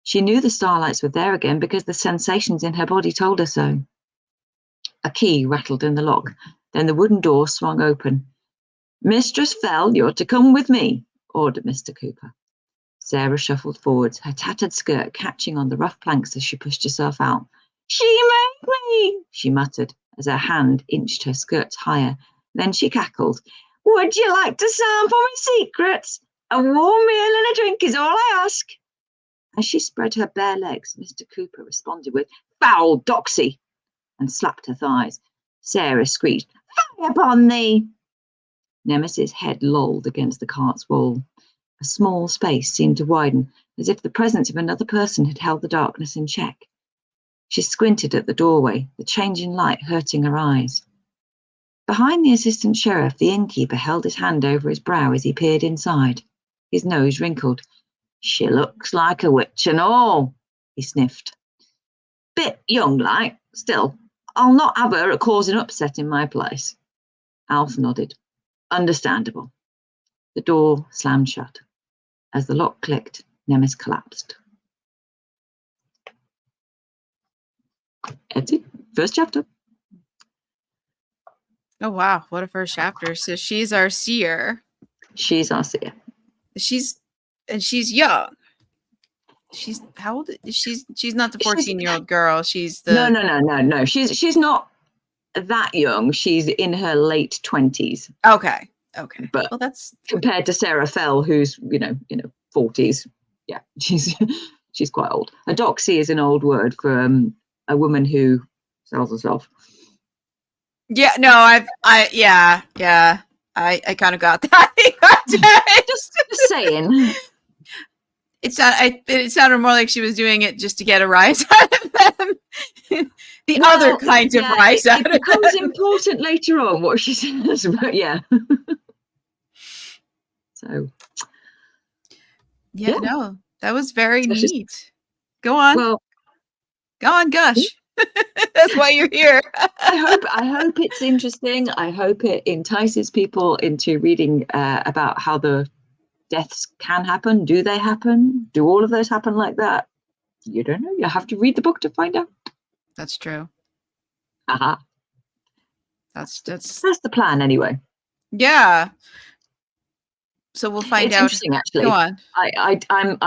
She knew the starlights were there again because the sensations in her body told her so. A key rattled in the lock. Then the wooden door swung open. Mistress Fell, you're to come with me, ordered Mr. Cooper. Sarah shuffled forwards, her tattered skirt catching on the rough planks as she pushed herself out. She made me, she muttered as her hand inched her skirts higher. Then she cackled. Would you like to sample my secrets? A warm meal and a drink is all I ask. As she spread her bare legs, Mr. Cooper responded with, Foul doxy, and slapped her thighs. Sarah screeched, Fie upon thee! Nemis's head lolled against the cart's wall. A small space seemed to widen, as if the presence of another person had held the darkness in check. She squinted at the doorway, the changing light hurting her eyes. Behind the assistant sheriff, the innkeeper held his hand over his brow as he peered inside. His nose wrinkled. She looks like a witch and all, he sniffed. Bit young like, still, I'll not have her cause an upset in my place. Alf nodded. Understandable. The door slammed shut. As the lock clicked, Nemis collapsed. That's it. First chapter. Oh wow, what a first chapter. So she's our seer. She's our seer. She's young. She's how old is she's not the 14-year-old girl. She's the No. She's not that young. She's in her late 20s. Okay. But well, that's compared to Sarah Fell, who's 40s. Yeah, she's quite old. A doxy is an old word for a woman who sells herself. Yeah, no, I kind of got that. Just saying. It sounded more like she was doing it just to get a rise out of them. Other kind of rise out of them. It becomes important later on what she says, but yeah. So. Yeah, no, that was very neat. Go on. Well, go on, gush. That's why you're here. I hope it's interesting. I hope it entices people into reading about how the deaths can happen. Do they happen? Do all of those happen like that? You don't know. You have to read the book to find out. That's true. Aha. That's the plan anyway. Yeah. So we'll find it's out. Interesting, actually. Go on. I'm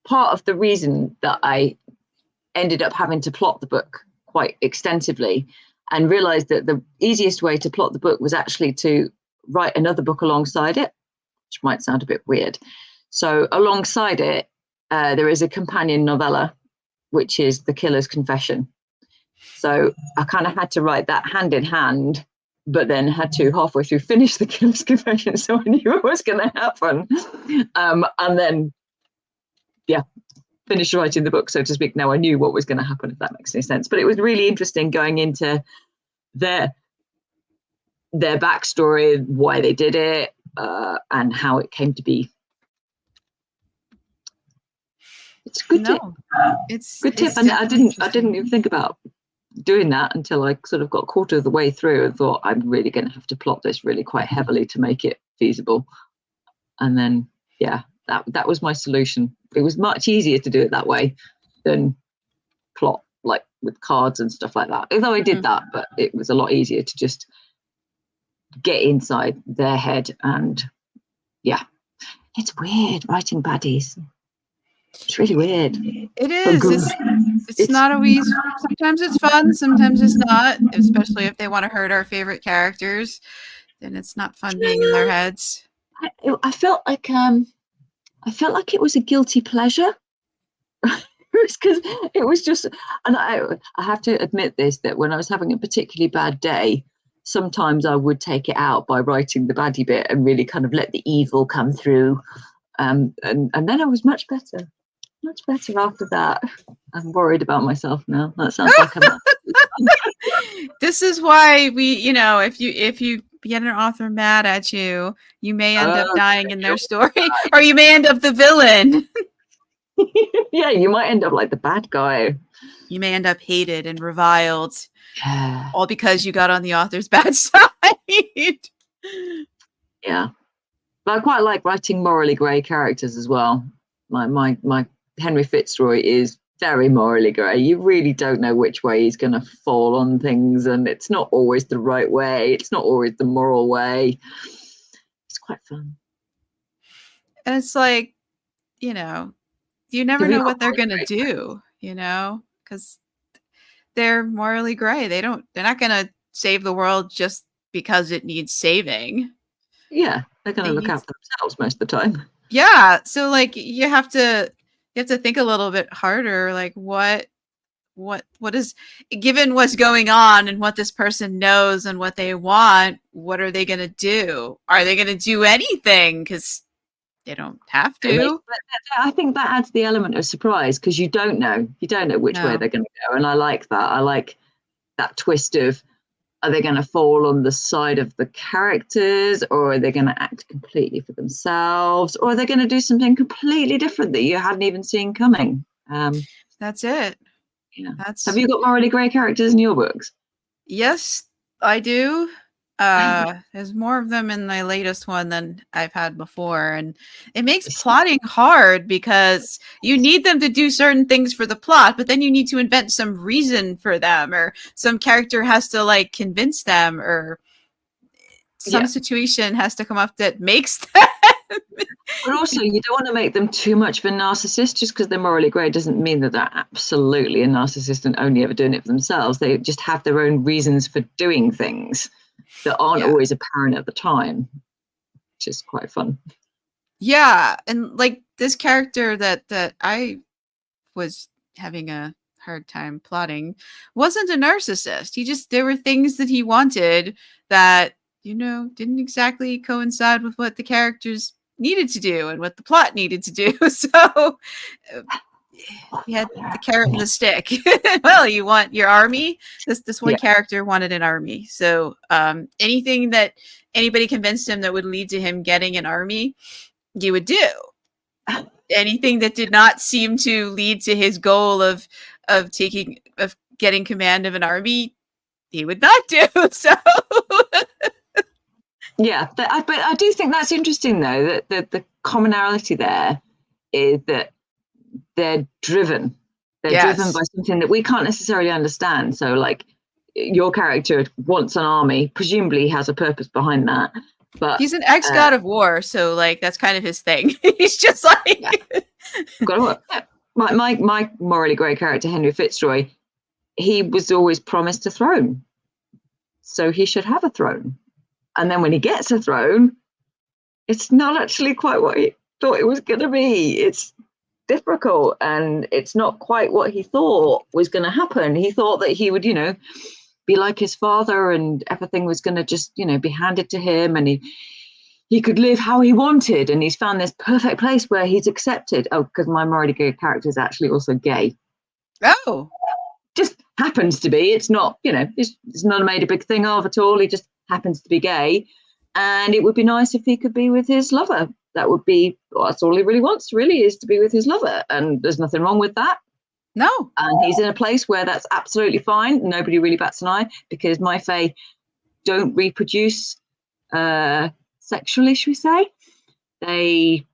part of the reason that I ended up having to plot the book quite extensively and realized that the easiest way to plot the book was actually to write another book alongside it, which might sound a bit weird. So alongside it, there is a companion novella, which is The Killer's Confession. So I kind of had to write that hand in hand, but then had to halfway through finish The Killer's Confession, so I knew what was going to happen. And then, finished writing the book, so to speak. Now I knew what was going to happen, if that makes any sense. But it was really interesting going into their backstory, why they did it, and how it came to be. It's a good tip. It's good tip, and I didn't even think about doing that until I sort of got a quarter of the way through and thought I'm really going to have to plot this really quite heavily to make it feasible. And then, that was my solution. It was much easier to do it that way than plot like with cards and stuff like that. Although I did that, but it was a lot easier to just get inside their head. And it's weird writing baddies. It's really weird. It is. It's not always. Sometimes it's fun. Sometimes it's not. Especially if they want to hurt our favorite characters, then it's not fun being in their heads. I felt like it was a guilty pleasure. Because it was just, and I have to admit this, that when I was having a particularly bad day, sometimes I would take it out by writing the baddie bit and really kind of let the evil come through. And then I was much better after that. I'm worried about myself now. That sounds like I'm This is why we, if you get an author mad at you, you may end up dying in their story, or you may end up the villain. Yeah, you might end up like the bad guy. You may end up hated and reviled, all because you got on the author's bad side. Yeah, but I quite like writing morally grey characters as well. My Henry Fitzroy is very morally grey. You really don't know which way he's going to fall on things, and it's not always the right way. It's not always the moral way. It's quite fun. And it's like, you never know what they're going to do, because they're morally gray. They're not going to save the world just because it needs saving. Yeah, they're going to look after themselves most of the time. Yeah, so like you have to think a little bit harder, like what is, given what's going on and what this person knows and what they want, what are they going to do? Are they going to do anything? Because they don't have to. I think that adds the element of surprise, because you don't know which way they're going to go. And I like that. I like that twist of, are they going to fall on the side of the characters, or are they going to act completely for themselves, or are they going to do something completely different that you hadn't even seen coming? That's it. Yeah. Have you got morally grey characters in your books? Yes, I do. There's more of them in the latest one than I've had before, and it makes plotting hard because you need them to do certain things for the plot, but then you need to invent some reason for them, or some character has to like convince them, or some situation has to come up that makes that. But also, you don't want to make them too much of a narcissist. Just because they're morally grey doesn't mean that they're absolutely a narcissist and only ever doing it for themselves. They just have their own reasons for doing things that aren't always apparent at the time, which is quite fun. Yeah, and like this character that I was having a hard time plotting wasn't a narcissist. There were things that he wanted that, didn't exactly coincide with what the characters needed to do and what the plot needed to do. So he had the carrot and the stick. Well, you want your army? This one character wanted an army. So anything that anybody convinced him that would lead to him getting an army, you would do. Anything that did not seem to lead to his goal of getting command of an army, he would not do. So but I do think that's interesting though, that the commonality there is that they're driven. They're driven by something that we can't necessarily understand. So like your character wants an army, presumably has a purpose behind that. But he's an ex-god of war, so like that's kind of his thing. He's just like my morally grey character, Henry Fitzroy, he was always promised a throne. So he should have a throne. And then when he gets a throne, it's not actually quite what he thought it was going to be. It's difficult, and it's not quite what he thought was going to happen. He thought that he would, be like his father and everything was going to just, be handed to him, and he could live how he wanted. And he's found this perfect place where he's accepted. Oh, because my morally gay character is actually also gay. Oh. Just happens to be. It's not, it's not made a big thing of at all. He just happens to be gay. And it would be nice if he could be with his lover. That would be, that's all he really wants, really, is to be with his lover. And there's nothing wrong with that. No. And he's in a place where that's absolutely fine. Nobody really bats an eye, because my fae don't reproduce sexually, should we say. They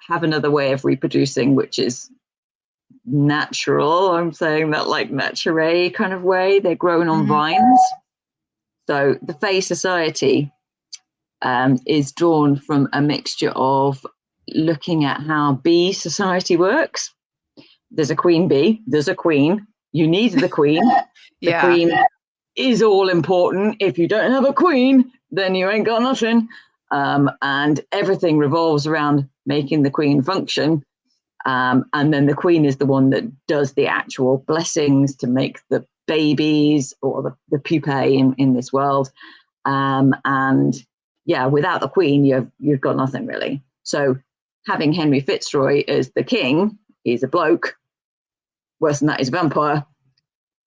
have another way of reproducing, which is natural. I'm saying that like Naturae kind of way. They're grown on vines. So the fae society is drawn from a mixture of looking at how bee society works. There's a queen bee, there's a queen, you need the queen. The queen is all important. If you don't have a queen, then you ain't got nothing. And everything revolves around making the queen function. And then the queen is the one that does the actual blessings to make the babies, or the pupae in this world. And without the queen, you've got nothing really. So having Henry Fitzroy as the king, he's a bloke. Worse than that, he's a vampire.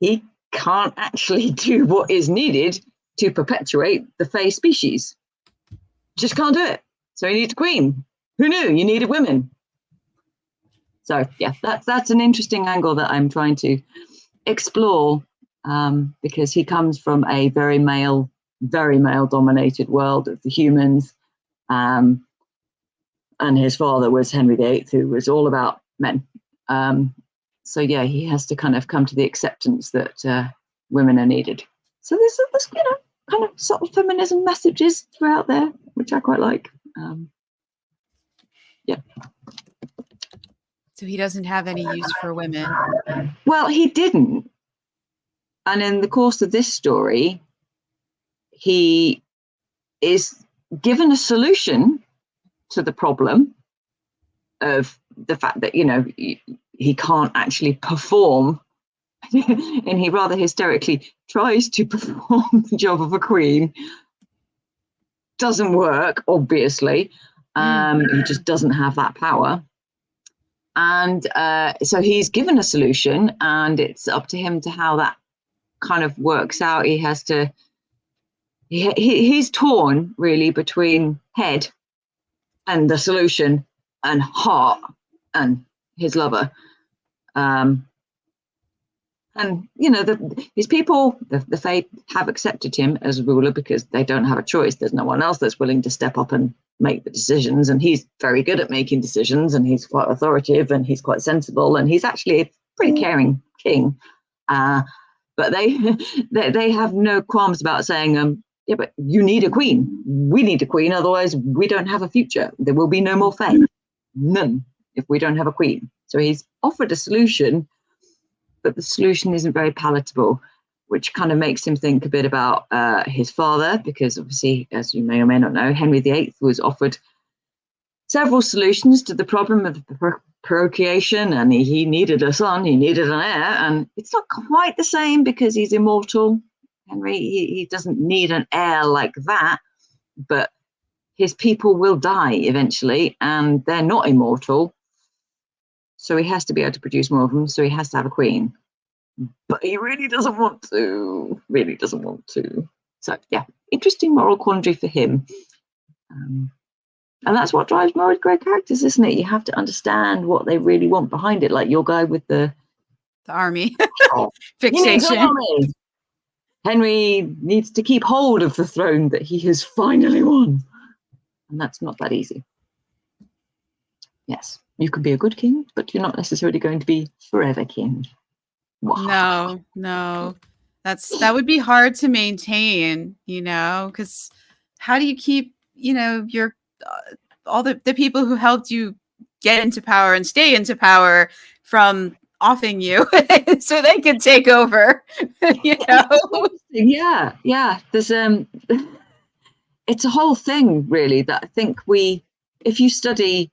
He can't actually do what is needed to perpetuate the fae species. Just can't do it. So he needs a queen. Who knew? You needed women. So that's an interesting angle that I'm trying to explore, because he comes from a very male dominated world of the humans, and his father was Henry VIII, who was all about men. So he has to kind of come to the acceptance that women are needed. So there's kind of subtle feminism messages throughout there, which I quite like. So he doesn't have any use for women. Well, he didn't. And in the course of this story, he is given a solution to the problem of the fact that, he can't actually perform. And he rather hysterically tries to perform the job of a queen. Doesn't work, obviously. He just doesn't have that power. And so he's given a solution, and it's up to him to how that kind of works out. He has to, he's torn really between head and the solution, and heart and his lover. And, these people, the Fae, have accepted him as ruler because they don't have a choice. There's no one else that's willing to step up and make the decisions. And he's very good at making decisions, and he's quite authoritative, and he's quite sensible, and he's actually a pretty caring king. But they have no qualms about saying, yeah, but you need a queen. We need a queen, otherwise we don't have a future. There will be no more Fae. None, if we don't have a queen. So he's offered a solution, but the solution isn't very palatable, which kind of makes him think a bit about his father, because obviously, as you may or may not know, Henry VIII was offered several solutions to the problem of procreation, and he needed a son, he needed an heir, and it's not quite the same because he's immortal. Henry, he doesn't need an heir like that, but his people will die eventually, and they're not immortal. So he has to be able to produce more of them, so he has to have a queen. But he really doesn't want to. So, yeah, interesting moral quandary for him. And that's what drives more great characters, isn't it? You have to understand what they really want behind it. Like your guy with the army fixation. Army. Henry needs to keep hold of the throne that he has finally won. And that's not that easy. Yes, you can be a good king, but you're not necessarily going to be forever king. No, that would be hard to maintain, because how do you keep, your all the people who helped you get into power and stay into power from offing you so they could take over, Yeah. There's it's a whole thing really that I think if you study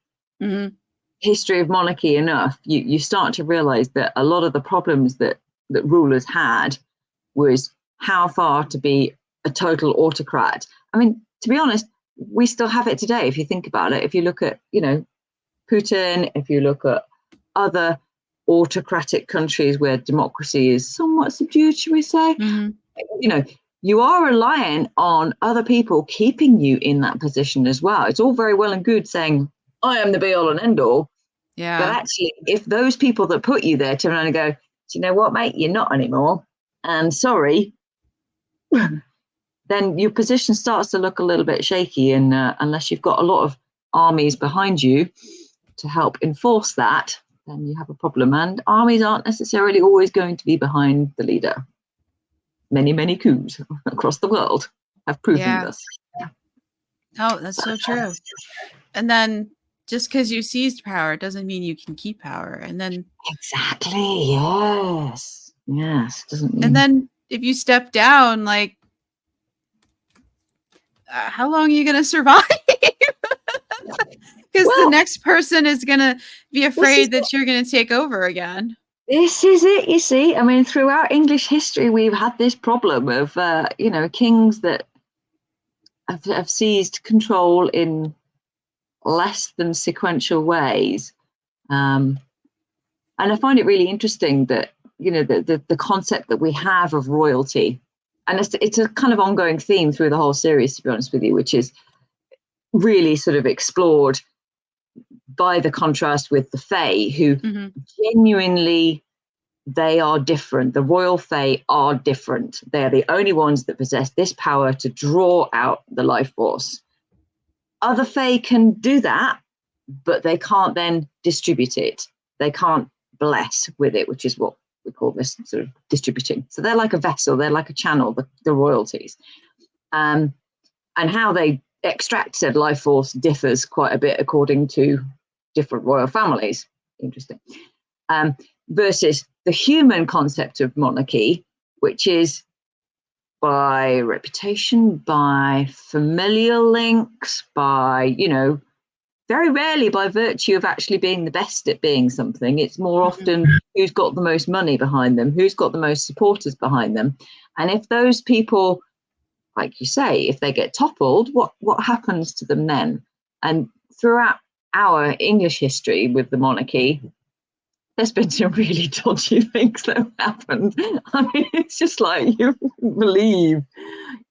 history of monarchy enough, you start to realize that a lot of the problems that rulers had was how far to be a total autocrat. I mean, to be honest, we still have it today if you think about it. If you look at, Putin, if you look at other autocratic countries where democracy is somewhat subdued, should we say, you are reliant on other people keeping you in that position as well. It's all very well and good saying, I am the be all and end all. Yeah. But actually, if those people that put you there turn around and go, do you know what, mate, you're not anymore, and sorry, then your position starts to look a little bit shaky. And unless you've got a lot of armies behind you to help enforce that, then you have a problem. And armies aren't necessarily always going to be behind the leader. Many, many coups across the world have proven this. Oh, that's so true. And then just because you seized power doesn't mean you can keep power. And then exactly, yes, doesn't mean. And then if you step down, like, how long are you going to survive? Because the next person is going to be afraid that you're going to take over again. This is it, you see. I mean, throughout English history, we've had this problem of, kings that have seized control in less than sequential ways. And I find it really interesting that, the concept that we have of royalty, and it's a kind of ongoing theme through the whole series, to be honest with you, which is really sort of explored by the contrast with the Fae, who genuinely, they are different. The royal Fae are different. They're the only ones that possess this power to draw out the life force. Other Fae can do that, but they can't then distribute it. They can't bless with it, which is what we call this sort of distributing. So they're like a vessel, they're like a channel, the royalties. And how they extract said life force differs quite a bit according to different royal families. Interesting. Versus the human concept of monarchy, which is by reputation, by familial links, by, very rarely by virtue of actually being the best at being something. It's more often who's got the most money behind them, who's got the most supporters behind them. And if those people, like you say, if they get toppled, what happens to them then? And throughout our English history with the monarchy, there's been some really dodgy things that have happened. I mean, it's just like, you wouldn't believe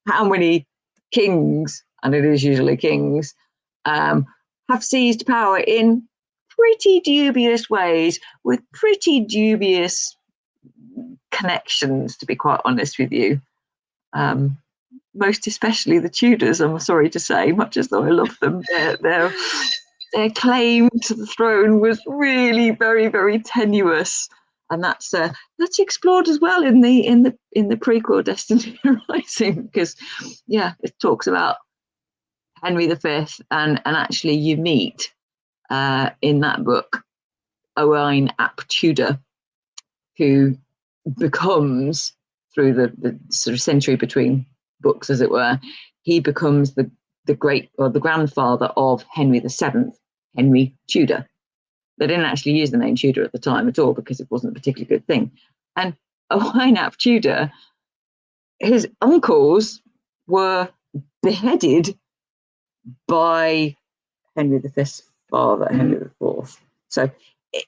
how many kings, and it is usually kings, have seized power in pretty dubious ways with pretty dubious connections, to be quite honest with you. Most especially the Tudors, I'm sorry to say, much as though I love them, their claim to the throne was really very, very tenuous, and that's explored as well in the prequel Destined Rising, because it talks about Henry V, and actually you meet in that book Owain ap Tudor, who becomes, through the sort of century between books, as it were, he becomes the great, or the grandfather of Henry VII, Henry Tudor. They didn't actually use the name Tudor at the time at all, because it wasn't a particularly good thing. And Owain ap Tudor, his uncles were beheaded by Henry V's father, Henry IV. So,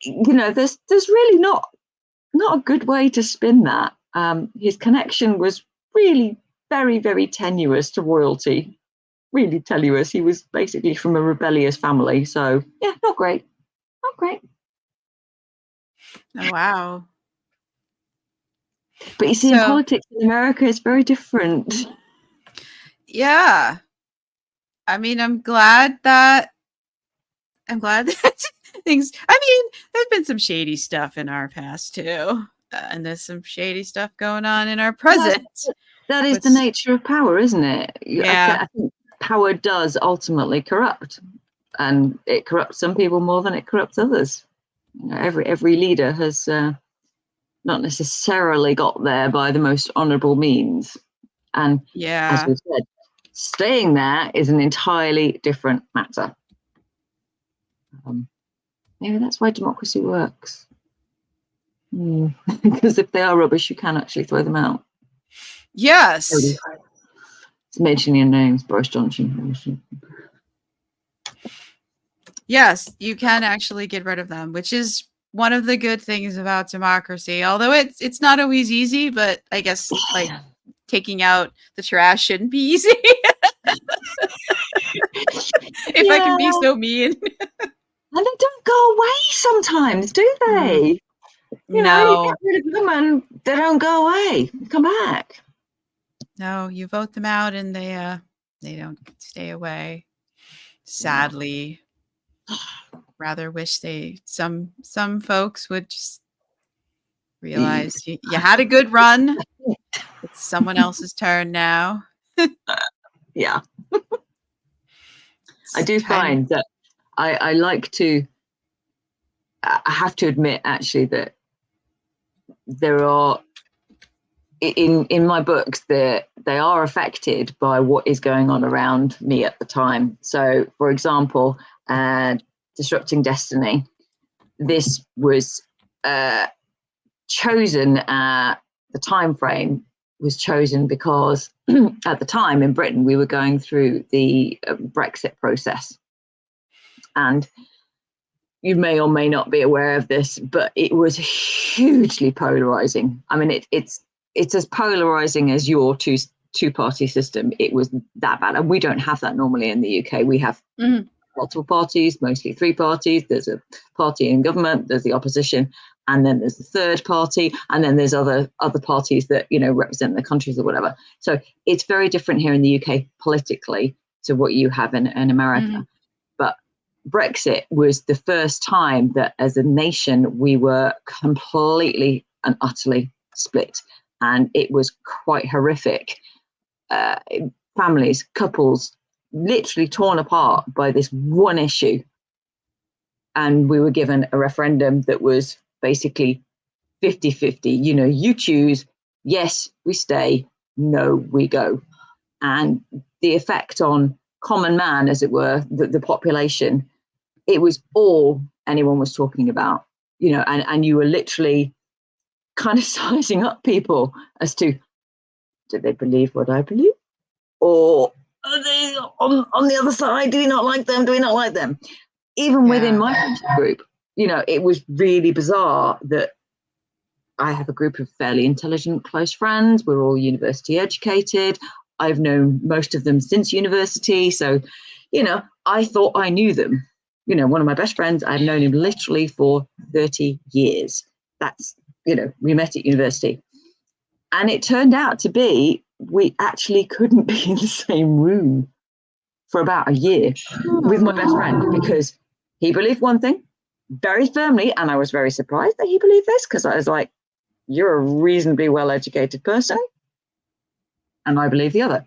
there's really not a good way to spin that. His connection was really very, very tenuous to royalty. Really tenuous. He was basically from a rebellious family. So, not great. Not great. Oh, wow. But you see, in politics in America, it's very different. Yeah. I mean, I'm glad that things, I mean, there's been some shady stuff in our past too. And there's some shady stuff going on in our present. That is the nature of power, isn't it? Yeah. I think power does ultimately corrupt, and it corrupts some people more than it corrupts others. Every leader has not necessarily got there by the most honourable means, and as we said, staying there is an entirely different matter. Maybe that's why democracy works. Because if they are rubbish, you can actually throw them out. Yes. It's mentioning names, Boris Johnson. Yes, you can actually get rid of them, which is one of the good things about democracy. Although it's not always easy, but I guess like taking out the trash shouldn't be easy. If I can be so mean. And they don't go away sometimes, do they? You get rid of them and they don't go away. Come back. No, you vote them out and they don't stay away. Sadly. Rather wish some folks would just realize you had a good run. It's someone else's turn now. Yeah. I do find that I like to, I have to admit actually that there are, in my books, they are affected by what is going on around me at the time. So, for example, Disrupting Destiny, this was chosen, the time frame was chosen because at the time in Britain we were going through the Brexit process, and you may or may not be aware of this, but it was hugely polarizing. I mean, it's as polarizing as your two-party system. It was that bad, and we don't have that normally in the UK. We have multiple parties, mostly three parties. There's a party in government, there's the opposition, and then there's the third party, and then there's other parties that represent the countries or whatever. So it's very different here in the UK politically to what you have in America. But Brexit was the first time that as a nation we were completely and utterly split, and it was quite horrific. Families, couples, literally torn apart by this one issue, and we were given a referendum that was basically 50-50. You choose, yes we stay, no we go. And the effect on common man, as it were, the population, it was all anyone was talking about, and you were literally kind of sizing up people as to, do they believe what I believe, or are they on the other side? Do we not like them? Do we not like them? Even within my friendship group, it was really bizarre that I have a group of fairly intelligent, close friends. We're all university educated. I've known most of them since university. So, I thought I knew them. One of my best friends, I've known him literally for 30 years. That's, we met at university. And it turned out to be we actually couldn't be in the same room for about a year with my best friend, because he believed one thing very firmly, and I was very surprised that he believed this, because I was like, you're a reasonably well-educated person, and I believe the other.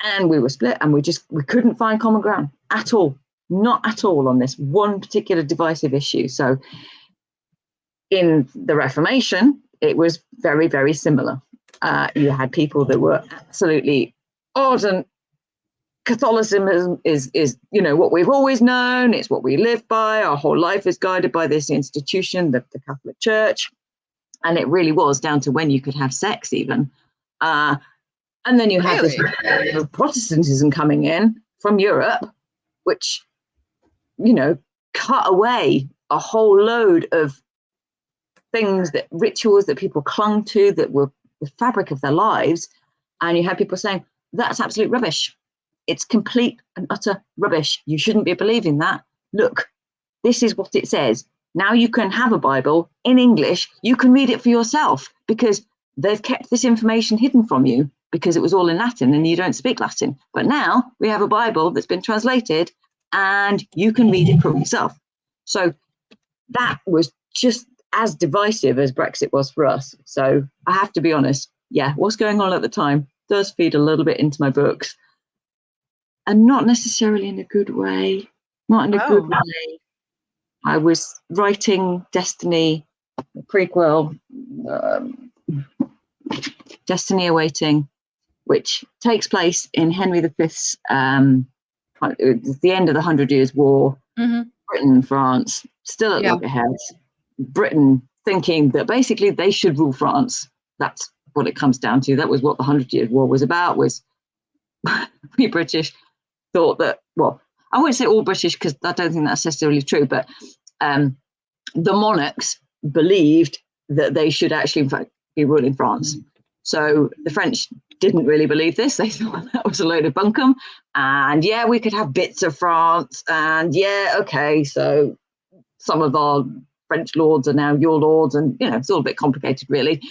And we were split, and we couldn't find common ground at all, not at all, on this one particular divisive issue. So in the Reformation, it was very, very similar. You had people that were absolutely ardent. Catholicism is what we've always known. It's what we live by. Our whole life is guided by this institution, the Catholic Church. And it really was down to when you could have sex even. And then you had this Protestantism coming in from Europe, which, cut away a whole load of things, rituals that people clung to, that were the fabric of their lives. And you had people saying, that's absolute rubbish. It's complete and utter rubbish. You shouldn't be believing that. Look, this is what it says. Now you can have a Bible in English. You can read it for yourself, because they've kept this information hidden from you because it was all in Latin and you don't speak Latin. But now we have a Bible that's been translated and you can read it for yourself. So that was just as divisive as Brexit was for us. So I have to be honest. Yeah, what's going on at the time does feed a little bit into my books. And not necessarily in a good way. Not in a good way. I was writing Destiny, the prequel, Destiny Awaiting, which takes place in Henry V's, the end of the 100 Years' War, Britain and France, still at loggerheads. Britain thinking that basically they should rule France. That's what it comes down to. That was what the 100 Years' War was about, was we British thought that, well, I won't say all British because I don't think that's necessarily true, but the monarchs believed that they should actually, in fact, be ruling France. So the French didn't really believe this. They thought that was a load of bunkum. And yeah, we could have bits of France. And yeah, okay, so some of our French lords are now your lords. And, it's all a bit complicated, really.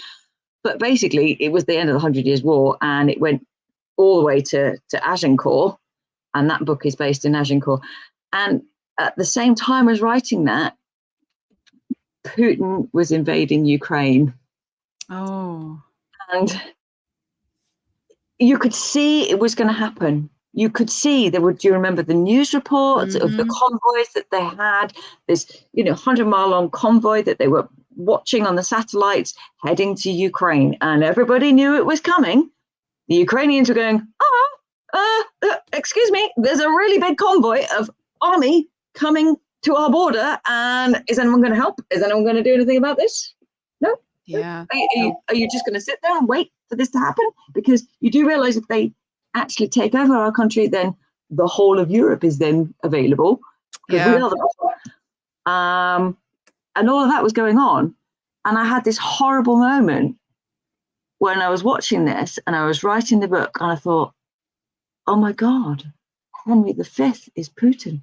But basically, it was the end of the 100 Years' War, and it went all the way to Agincourt. And that book is based in Agincourt. And at the same time as writing that, Putin was invading Ukraine. Oh. And you could see it was going to happen. You could see do you remember the news reports of the convoys that they had, this, 100-mile long convoy that they were watching on the satellites heading to Ukraine, and everybody knew it was coming. The Ukrainians were going, excuse me, there's a really big convoy of army coming to our border, and is anyone going to help? Is anyone going to do anything about this? No. Yeah. Are you just going to sit there and wait for this to happen? Because you do realize if they actually take over our country, then the whole of Europe is then available, because we are the and all of that was going on. And I had this horrible moment when I was watching this and I was writing the book, and I thought, oh my God, Henry V is Putin.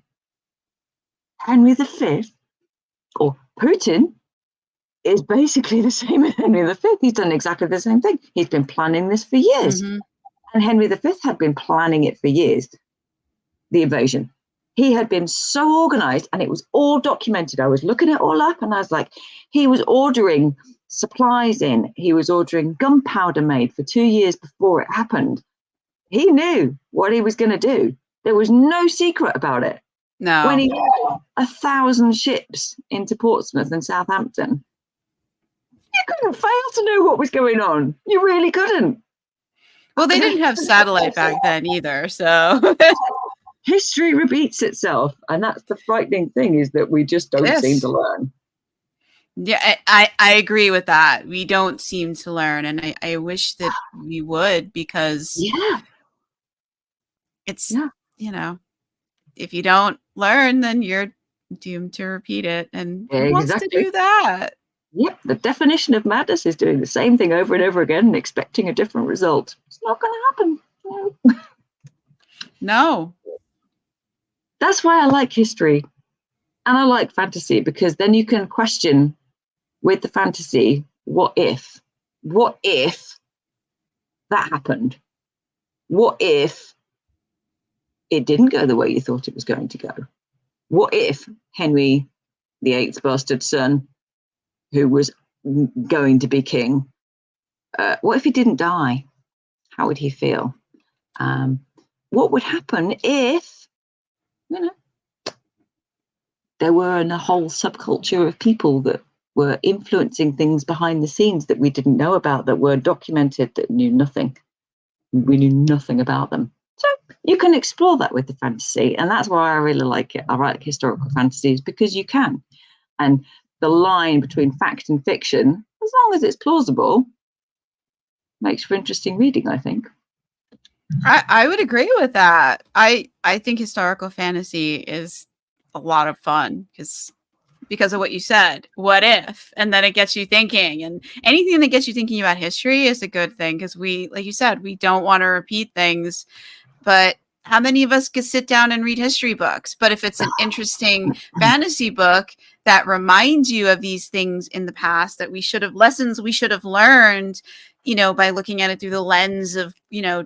Henry V, or Putin, is basically the same as Henry V. He's done exactly the same thing. He's been planning this for years. And Henry V had been planning it for years, the invasion. He had been so organized, and it was all documented. I was looking it all up, and I was like, he was ordering supplies in. He was ordering gunpowder made for 2 years before it happened. He knew what he was going to do. There was no secret about it. No. When he had 1,000 ships into Portsmouth and Southampton, you couldn't fail to know what was going on. You really couldn't. Well, they didn't have satellite back then either, so history repeats itself, and that's the frightening thing, is that we just don't seem to learn. Yeah, I agree with that. We don't seem to learn, and I wish that we would, because it's if you don't learn, then you're doomed to repeat it, and who wants to do that? Yep, the definition of madness is doing the same thing over and over again and expecting a different result. It's not going to happen. No. That's why I like history and I like fantasy, because then you can question with the fantasy, what if that happened? What if it didn't go the way you thought it was going to go? What if Henry VIII's bastard son, who was going to be king, what if he didn't die? How would he feel? What would happen if, there were a whole subculture of people that were influencing things behind the scenes that we didn't know about, that were documented, that knew nothing. We knew nothing about them. So you can explore that with the fantasy, and that's why I really like it. I like historical fantasies because you can. And the line between fact and fiction, as long as it's plausible, makes for interesting reading, I think. I would agree with that. I think historical fantasy is a lot of fun because of what you said. What if? And then it gets you thinking, and anything that gets you thinking about history is a good thing, because we, like you said, we don't want to repeat things. But how many of us could sit down and read history books? But if it's an interesting fantasy book that reminds you of these things in the past that lessons we should have learned, by looking at it through the lens of,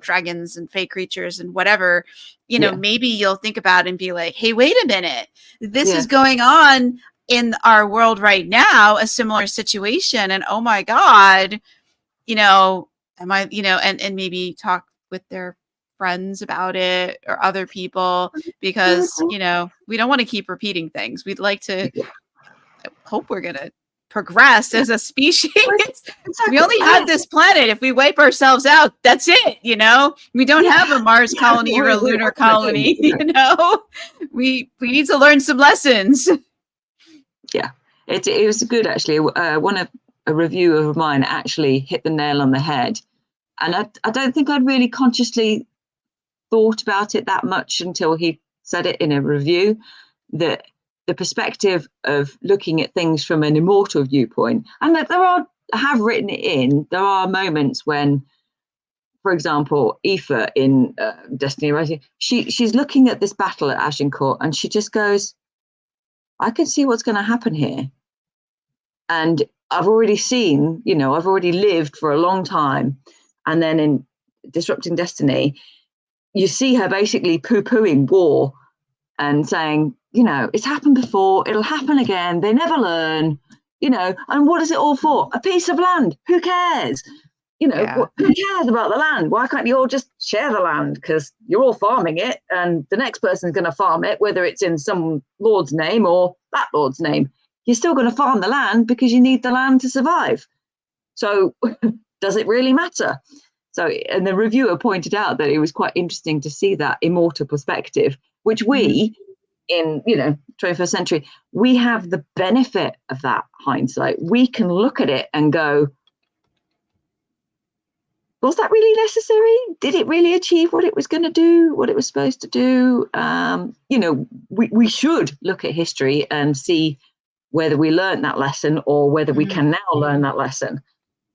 dragons and fake creatures and whatever, maybe you'll think about it and be like, hey, wait a minute, this is going on in our world right now, a similar situation. And oh my God, am I, and maybe talk with their friends about it or other people, because, we don't want to keep repeating things. We'd like to hope we're going to progress as a species. Exactly. We only have this planet. If we wipe ourselves out, that's it. We don't have a Mars colony or a lunar colony. We need to learn some lessons. Yeah, it was good, actually. A review of mine actually hit the nail on the head, and I don't think I'd really consciously thought about it that much until he said it in a review, that the perspective of looking at things from an immortal viewpoint, and that I have written it in, there are moments when, for example, Aioffe in Destined, she's looking at this battle at Agincourt, and she just goes, I can see what's going to happen here. And I've already seen, I've already lived for a long time. And then in Disrupting Destiny, you see her basically poo-pooing war and saying, it's happened before, it'll happen again, they never learn, and what is it all for? A piece of land, who cares? Who cares about the land? Why can't you all just share the land? Because you're all farming it, and the next person's going to farm it, whether it's in some lord's name or that lord's name. You're still going to farm the land because you need the land to survive. So does it really matter? So, and the reviewer pointed out that it was quite interesting to see that immortal perspective, which we, in 21st century, we have the benefit of that hindsight. We can look at it and go, was that really necessary? Did it really achieve what it was going to do, what it was supposed to do? We should look at history and see whether we learned that lesson or whether we can now learn that lesson.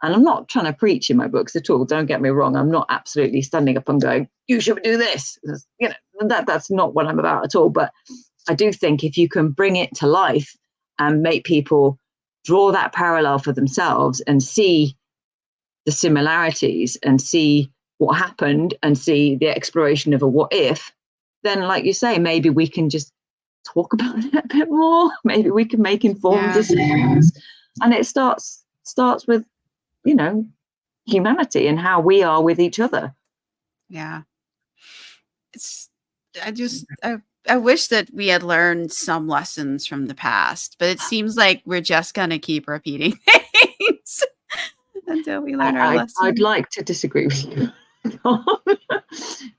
And I'm not trying to preach in my books at all. Don't get me wrong. I'm not absolutely standing up and going, you should do this. That's not what I'm about at all. But I do think if you can bring it to life and make people draw that parallel for themselves and see the similarities and see what happened and see the exploration of a what if, then, like you say, maybe we can just talk about it a bit more. Maybe we can make informed decisions. And it starts with, humanity and how we are with each other. Yeah. I wish that we had learned some lessons from the past, but it seems like we're just going to keep repeating things until we learn our lessons. I'd like to disagree with you.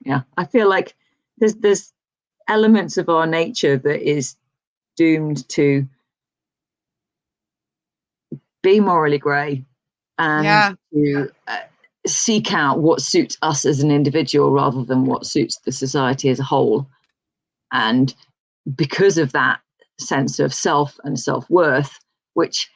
Yeah, I feel like there's elements of our nature that is doomed to be morally grey and to seek out what suits us as an individual rather than what suits the society as a whole. And because of that sense of self and self-worth, which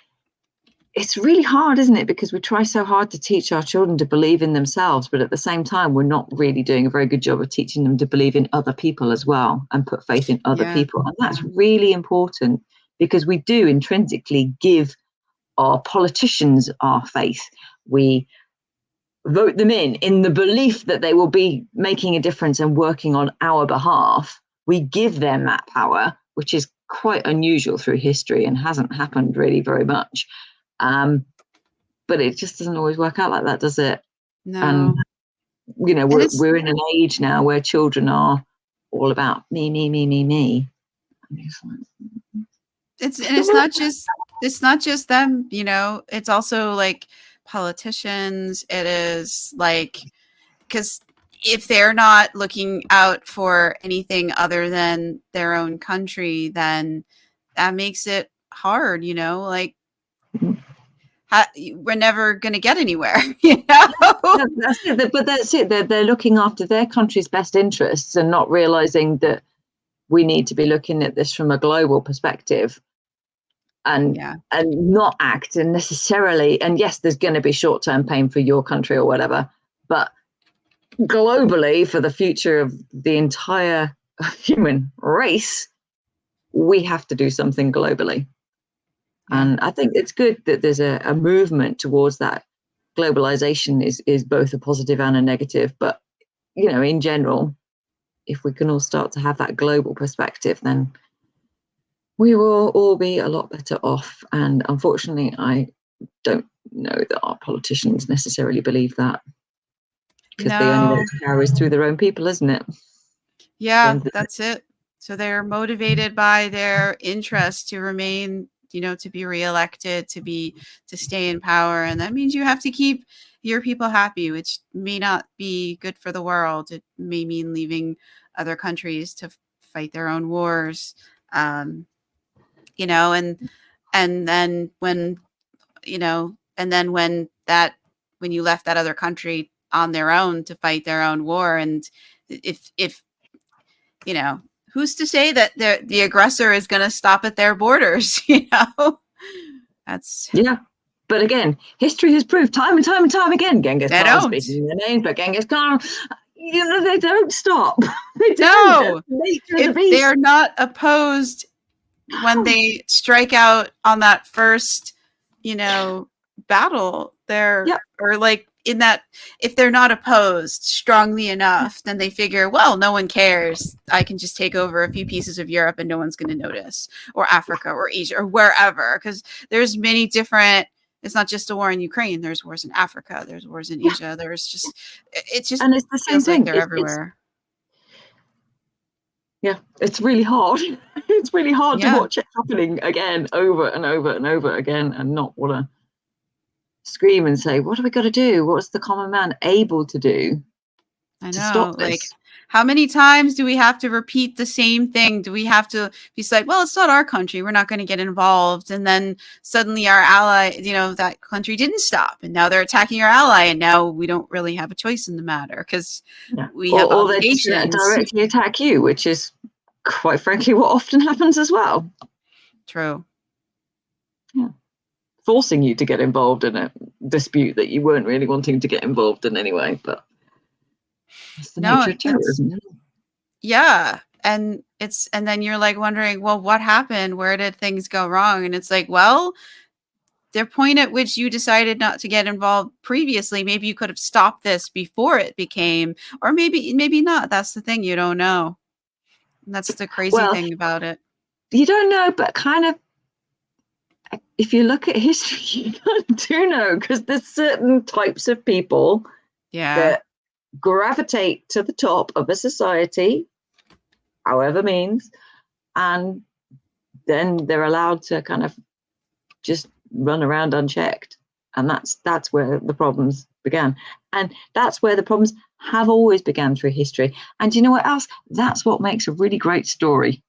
it's really hard, isn't it? Because we try so hard to teach our children to believe in themselves, but at the same time, we're not really doing a very good job of teaching them to believe in other people as well and put faith in other people. And that's really important, because we do intrinsically give our politicians our faith. We vote them in the belief that they will be making a difference and working on our behalf. We give them that power, which is quite unusual through history and hasn't happened really very much. But it just doesn't always work out like that, does it? No. And we're in an age now where children are all about me. It's not just them, it's also like politicians. It is like, because if they're not looking out for anything other than their own country, then that makes it hard, like we're never going to get anywhere. That's it. But that's it. They're looking after their country's best interests and not realizing that we need to be looking at this from a global perspective and not act and necessarily. And yes, there's going to be short-term pain for your country or whatever, but globally, for the future of the entire human race, we have to do something globally. And I think it's good that there's a movement towards that. Globalization is both a positive and a negative, but in general, if we can all start to have that global perspective, then we will all be a lot better off. And unfortunately, I don't know that our politicians necessarily believe that, because the only way to power is through their own people, isn't it? Yeah, that's it. So they're motivated by their interest to remain, to be reelected, to stay in power. And that means you have to keep your people happy, which may not be good for the world. It may mean leaving other countries to fight their own wars. And then when you left that other country on their own to fight their own war, and if who's to say that the aggressor is going to stop at their borders? That's But again, history has proved time and time again. Genghis Khan speaking their name, but Genghis Khan, they don't stop. They don't. If they're not opposed when they strike out on that first, battle, or like in that, if they're not opposed strongly enough, then they figure, well, no one cares. I can just take over a few pieces of Europe and no one's going to notice, or Africa or Asia or wherever, because there's many different. It's not just a war in Ukraine. There's wars in Africa. There's wars in Asia. And it's the same thing. Like they're everywhere. It's really hard. It's really hard to watch it happening again, over and over and over again, and not want to scream and say, what have we got to do? What's the common man able to do? I know, to stop this? Like, how many times do we have to repeat the same thing? Do we have to be like, well, it's not our country, we're not going to get involved, and then suddenly our ally, that country didn't stop, and now they're attacking our ally, and now we don't really have a choice in the matter because we have obligations. Or they directly attack you, which is quite frankly what often happens as well. True. Forcing you to get involved in a dispute that you weren't really wanting to get involved in anyway, but that's the nature of terrorism. Yeah, and then you're like wondering, well, what happened? Where did things go wrong? And it's like, well, the point at which you decided not to get involved previously, maybe you could have stopped this before it became, or maybe not. That's the thing, you don't know. And that's the crazy thing about it. You don't know, but kind of, if you look at history, you kind of do know, because there's certain types of people that gravitate to the top of a society, however means, and then they're allowed to kind of just run around unchecked. And that's where the problems began. And that's where the problems have always began through history. And you know what else? That's what makes a really great story.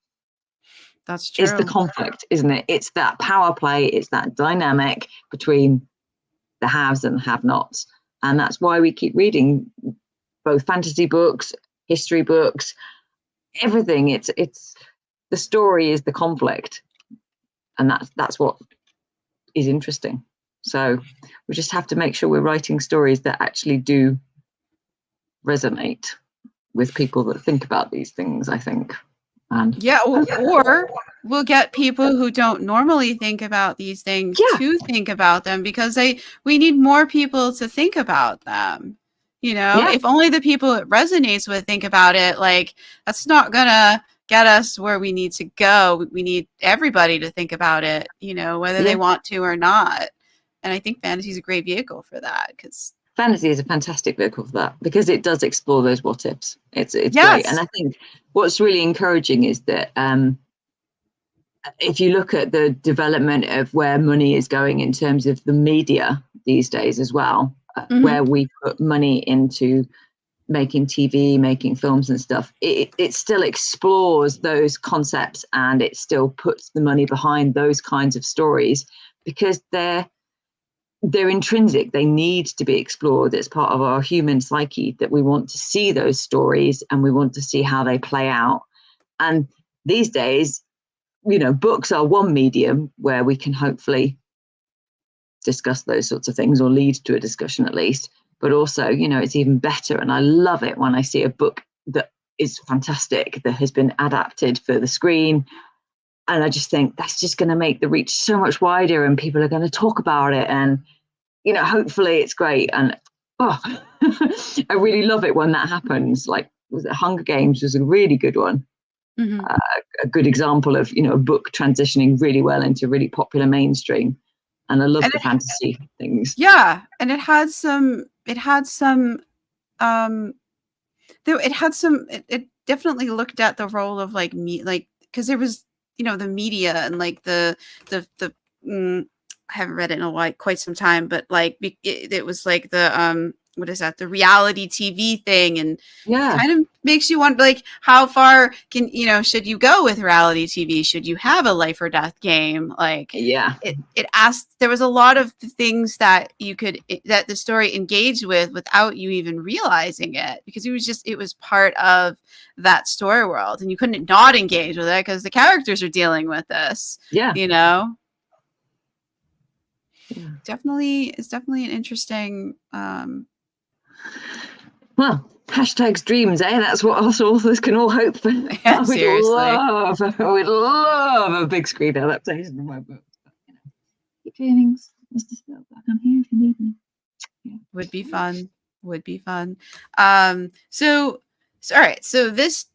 That's true. It's the conflict, isn't it? It's that power play. It's that dynamic between the haves and have-nots. And that's why we keep reading both fantasy books, history books, everything. It's the story is the conflict. And that's what is interesting. So we just have to make sure we're writing stories that actually do resonate with people that think about these things, I think. And or we'll get people who don't normally think about these things Yeah, to think about them, because we need more people to think about them. yeah, If only the people it resonates with think about it, like, that's not gonna get us where we need to go. We need everybody to think about it, whether they yeah. want to or not. And I think fantasy is a great vehicle for that, because Fantasy is a fantastic vehicle for that because it does explore those what ifs. It's great, and yes. I think what's really encouraging is that if you look at the development of where money is going in terms of the media these days as well, Hmm. where we put money into making TV, making films and stuff, it still explores those concepts and it still puts the money behind those kinds of stories because they're intrinsic. They need to be explored. It's part of our human psyche that we want to see those stories and we want to see how they play out. And these days, books are one medium where we can hopefully discuss those sorts of things or lead to a discussion at least. But also, it's even better. And I love it when I see a book that is fantastic, that has been adapted for the screen. And I just think that's just going to make the reach so much wider and people are going to talk about it. And, hopefully it's great. And I really love it when that happens. Like, was it Hunger Games was a really good one. Hmm. A good example of a book transitioning really well into really popular mainstream, and I love And the fantasy things. yeah, and um it definitely looked at the role of, like, me, like, because there was, the media, and, like, the I haven't read it in a while, quite some time, but, like, it was like the what is that, the reality TV thing, and Yeah, kind of makes you wonder, like, how far should you go with reality TV? Should you have a life or death game? Like, yeah, it asked, there was a lot of things that that the story engaged with without you even realizing it, because it was part of that story world, and you couldn't not engage with it because the characters are dealing with this, yeah, you know yeah. it's definitely an interesting. Well, hashtags dreams, eh? That's what us authors can all hope for. Yeah, we'd seriously, love, we'd love a big screen adaptation of my book. But, keep dreaming, Mr. Spielberg. I'm here if you need me. Yeah. would be fun. Would be fun. So all right. So this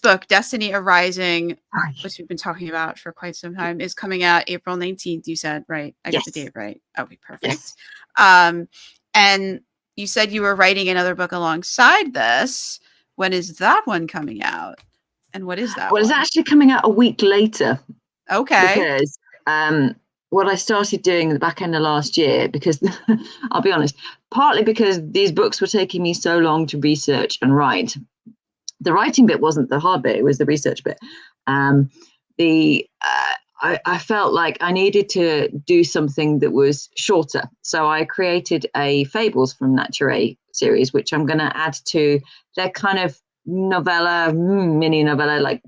book, Destiny Arising, Sorry. which we've been talking about for quite some time, is coming out April 19th. You said, right? I got the Yes, date right. Okay, perfect. yes. And you said you were writing another book alongside this. When is that one coming out? And what is that Well, it's one? actually coming out a week later Okay. because what I started doing at the back end of last year, because I'll be honest, partly because these books were taking me so long to research and write. The writing bit wasn't the hard bit; it was the research bit. Um, I felt like I needed to do something that was shorter, so I created a Fables from Naturae series, which I'm going to add to their kind of novella, mini novella, like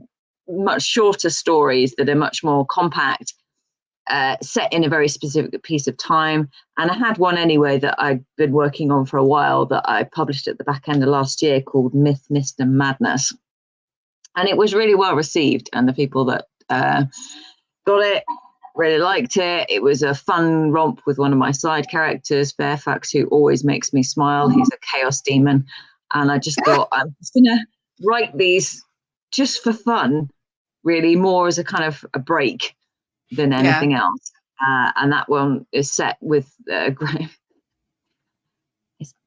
much shorter stories that are much more compact, set in a very specific piece of time. And I had one anyway that I'd been working on for a while that I published at the back end of last year called Myth, Mist and Madness. And it was really well received. And the people that got it really liked it. It was a fun romp with one of my side characters, Fairfax, who always makes me smile. He's a chaos demon. And I just thought, I'm just going to write these just for fun, really, more as a kind of a break than Yeah. anything else. And that one is set with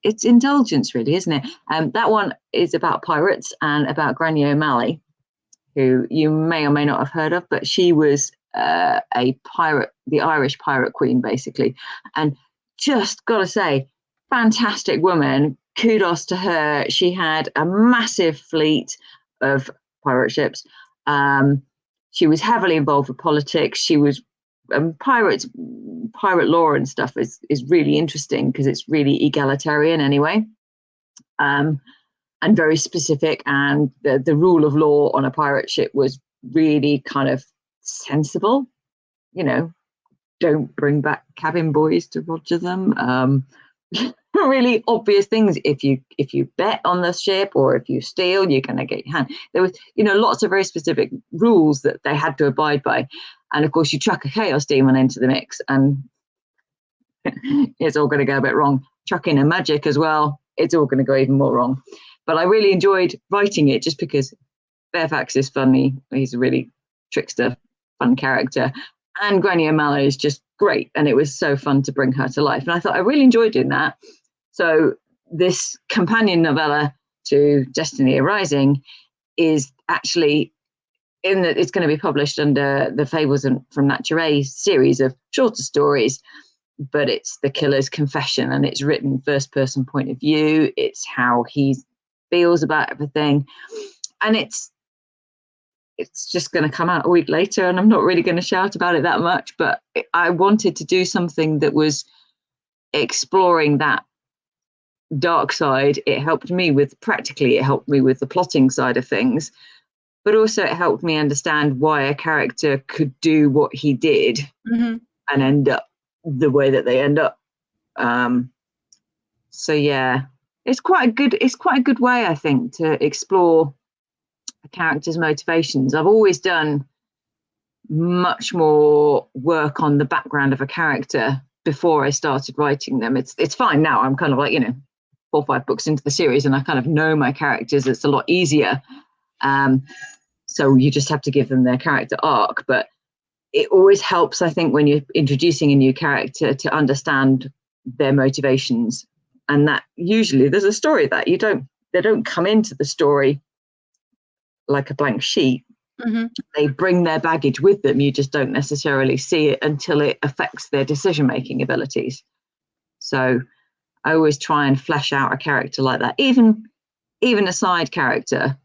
it's indulgence, really, isn't it? That one is about pirates and about Granny O'Malley, who you may or may not have heard of, but she was a pirate, the Irish pirate queen, basically. And just got to say, fantastic woman. Kudos to her. She had a massive fleet of pirate ships. She was heavily involved with politics. She was pirate law and stuff is really interesting because it's really egalitarian anyway. And very specific, and the rule of law on a pirate ship was really kind of sensible. Don't bring back cabin boys to roger them. really obvious things. If you bet on the ship or if you steal, you're going to get your hand. There was, lots of very specific rules that they had to abide by. And of course, you chuck a chaos demon into the mix and it's all going to go a bit wrong. Chuck in a magic as well, it's all going to go even more wrong. But I really enjoyed writing it just because Fairfax is funny. He's a really trickster, fun character. And Granny O'Malley is just great. And it was so fun to bring her to life. And I thought I really enjoyed doing that. So this companion novella to Destiny Arising is actually it's going to be published under the Fables from Naturae series of shorter stories. But it's the killer's confession, and it's written first person point of view. It's how he feels about everything. And it's just going to come out a week later, and I'm not really going to shout about it that much, but I wanted to do something that was exploring that dark side. It helped me with the plotting side of things, but also it helped me understand why a character could do what he did and end up the way that they end up. So yeah, it's quite a good way, I think, to explore a character's motivations. I've always done much more work on the background of a character before I started writing them. It's fine now. I'm kind of like, 4 or 5 books into the series and I kind of know my characters. It's a lot easier. So you just have to give them their character arc, but it always helps, I think, when you're introducing a new character to understand their motivations. And that usually there's a story that they don't come into the story like a blank sheet. They bring their baggage with them. You just don't necessarily see it until it affects their decision-making abilities. So I always try and flesh out a character like that. Even a side character.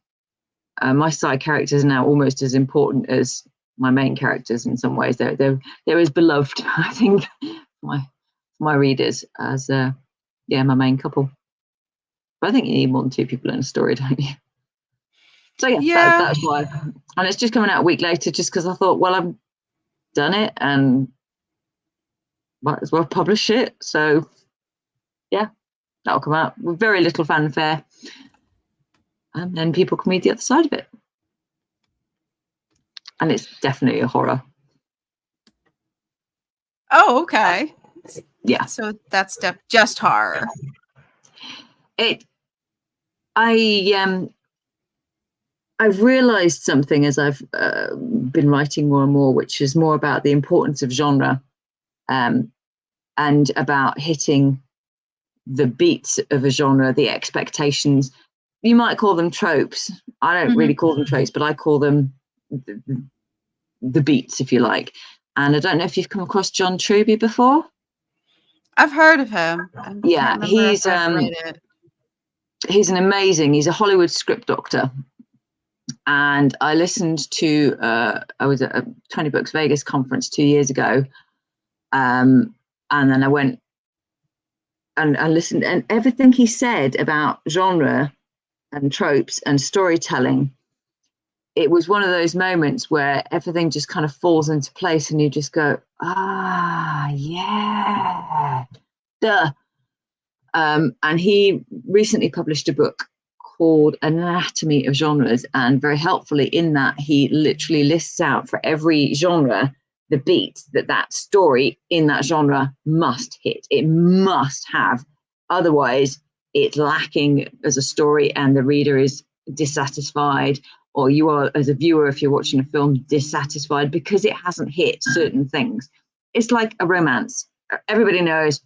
My side characters are now almost as important as my main characters in some ways. They're as beloved, I think, my readers as my main couple. But I think you need more than 2 people in a story, don't you? So that's why. And it's just coming out a week later, just because I thought, well, I've done it and might as well publish it. So yeah, that'll come out with very little fanfare, and then people can read the other side of it. And it's definitely a horror. Oh, okay. Yeah. So that's just horror. I've realized something as I've been writing more and more, which is more about the importance of genre, and about hitting the beats of a genre, the expectations. You might call them tropes. I don't really call them tropes, but I call them the beats, if you like. And I don't know if you've come across John Truby before. I've heard of him. He's a Hollywood script doctor. And I listened to, I was at a 20 Books Vegas conference 2 years ago. And then I went and I listened, and everything he said about genre and tropes and storytelling, it was one of those moments where everything just kind of falls into place and you just go, yeah, duh. And he recently published a book called Anatomy of Genres, and very helpfully in that he literally lists out for every genre the beat that story in that genre must hit. It must have, otherwise it's lacking as a story and the reader is dissatisfied, or you are as a viewer, if you're watching a film, dissatisfied because it hasn't hit certain things. It's like a romance. Everybody knows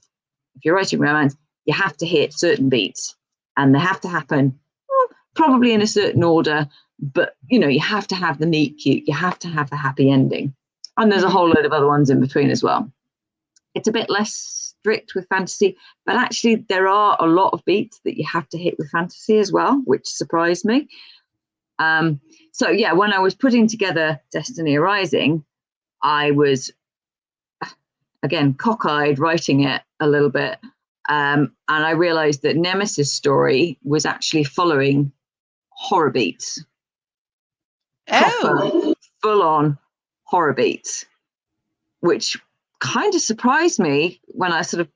if you're writing romance, you have to hit certain beats and they have to happen probably in a certain order, but you have to have the meet cute, you have to have the happy ending, and there's a whole load of other ones in between as well. It's a bit less strict with fantasy, but actually there are a lot of beats that you have to hit with fantasy as well, which surprised me. So yeah, when I was putting together Destiny Arising, I was again cockeyed writing it a little bit, and I realized that Nemis's story was actually following horror beats. Proper, full-on horror beats, which kind of surprised me when I sort of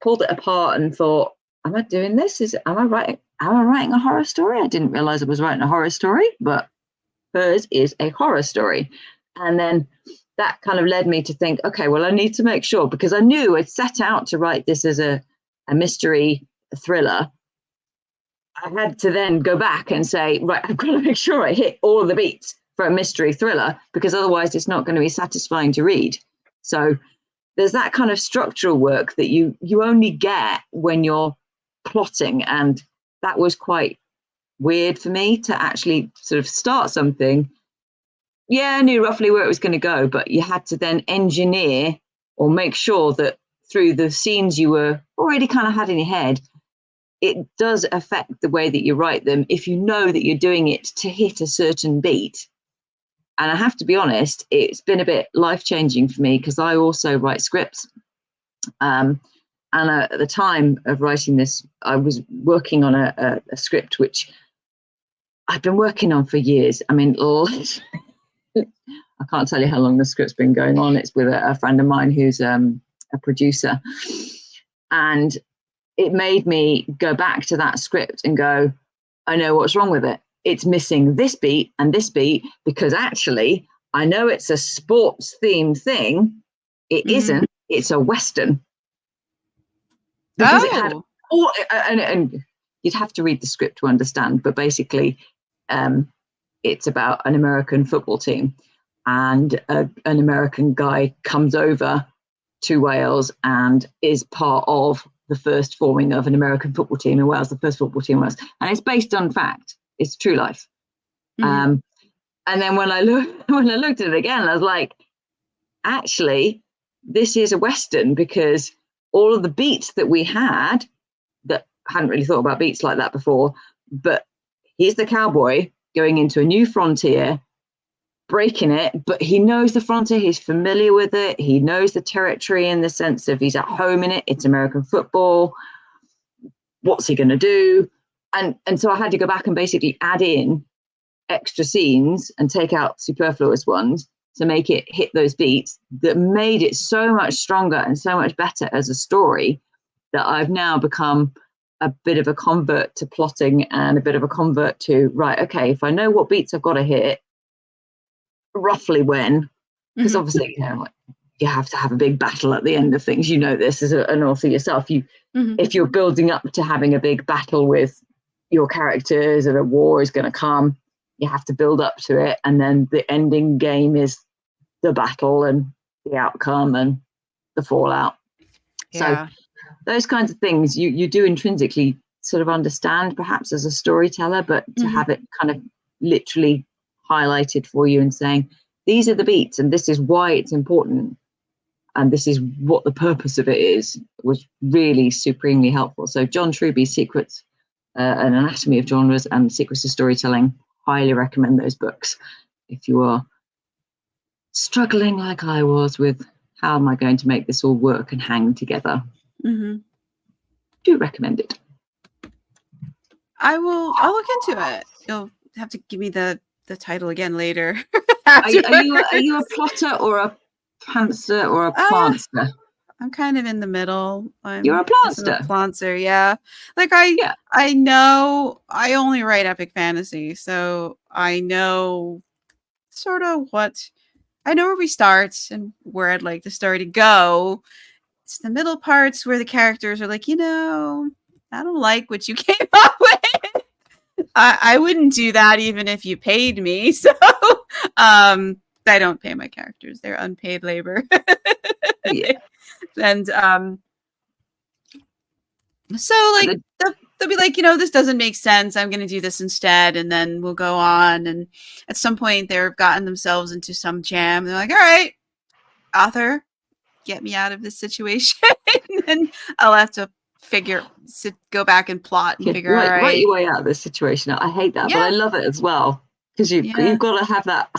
pulled it apart and thought, am I doing this? Am I writing a horror story? I didn't realize I was writing a horror story, but hers is a horror story. And then that kind of led me to think, okay, well, I need to make sure, because I knew I'd set out to write this as a mystery thriller. I had to then go back and say, right, I've got to make sure I hit all of the beats for a mystery thriller, because otherwise it's not going to be satisfying to read. So there's that kind of structural work that you only get when you're plotting. And that was quite weird for me to actually sort of start something. Yeah, I knew roughly where it was going to go, but you had to then engineer or make sure that through the scenes you were already kind of had in your head, it does affect the way that you write them if you know that you're doing it to hit a certain beat. And I have to be honest, it's been a bit life-changing for me, because I also write scripts. And at the time of writing this, I was working on a script which I've been working on for years. I mean, I can't tell you how long the script's been going on. It's with a friend of mine who's a producer. And it made me go back to that script and go, I know what's wrong with it. It's missing this beat and this beat, because actually I know it's a sports themed thing. It isn't. It's a Western. Because it had all, and you'd have to read the script to understand, but basically it's about an American football team, and an American guy comes over to Wales and is part of the first forming of an American football team in Wales, the first football team in Wales. And it's based on fact. It's true life. And then when I looked at it again, I was like, actually, this is a Western, because all of the beats that we had, that hadn't really thought about beats like that before, but he's the cowboy going into a new frontier, breaking it, but he knows the frontier, he's familiar with it, he knows the territory in the sense of he's at home in it, it's American football, what's he going to do? And so I had to go back and basically add in extra scenes and take out superfluous ones to make it hit those beats, that made it so much stronger and so much better as a story, that I've now become a bit of a convert to plotting and a bit of a convert to, right, okay, if I know what beats I've got to hit, roughly when, because obviously, you know, you have to have a big battle at the end of things. You know this as an author yourself. If you're building up to having a big battle with your characters and a war is going to come, you have to build up to it, and then the ending game is the battle and the outcome and the fallout. So those kinds of things you do intrinsically sort of understand, perhaps as a storyteller, but to have it kind of literally highlighted for you and saying, these are the beats and this is why it's important and this is what the purpose of it is, was really supremely helpful. So John Truby's Secrets, An Anatomy of Genres and Secrets of Storytelling, highly recommend those books if you are struggling like I was with how am I going to make this all work and hang together. Do recommend it. I'll look into it. You'll have to give me the title again later. Are you a plotter or a pantser or a plantster? I'm kind of in the middle. You're a plantster. Plantser, yeah. Like I know I only write epic fantasy, so I know sort of I know where we start and where I'd like the story to go. It's the middle parts where the characters are like, you know, I don't like what you came up with. I wouldn't do that even if you paid me. So I don't pay my characters. They're unpaid labor. And so like they'll be like, you know, this doesn't make sense. I'm going to do this instead. And then we'll go on. And at some point they've gotten themselves into some jam. They're like, all right, author, get me out of this situation. And I'll have to go back and plot and figure out. Write your way out of this situation. I hate that, but I love it as well. Because you've got to have that.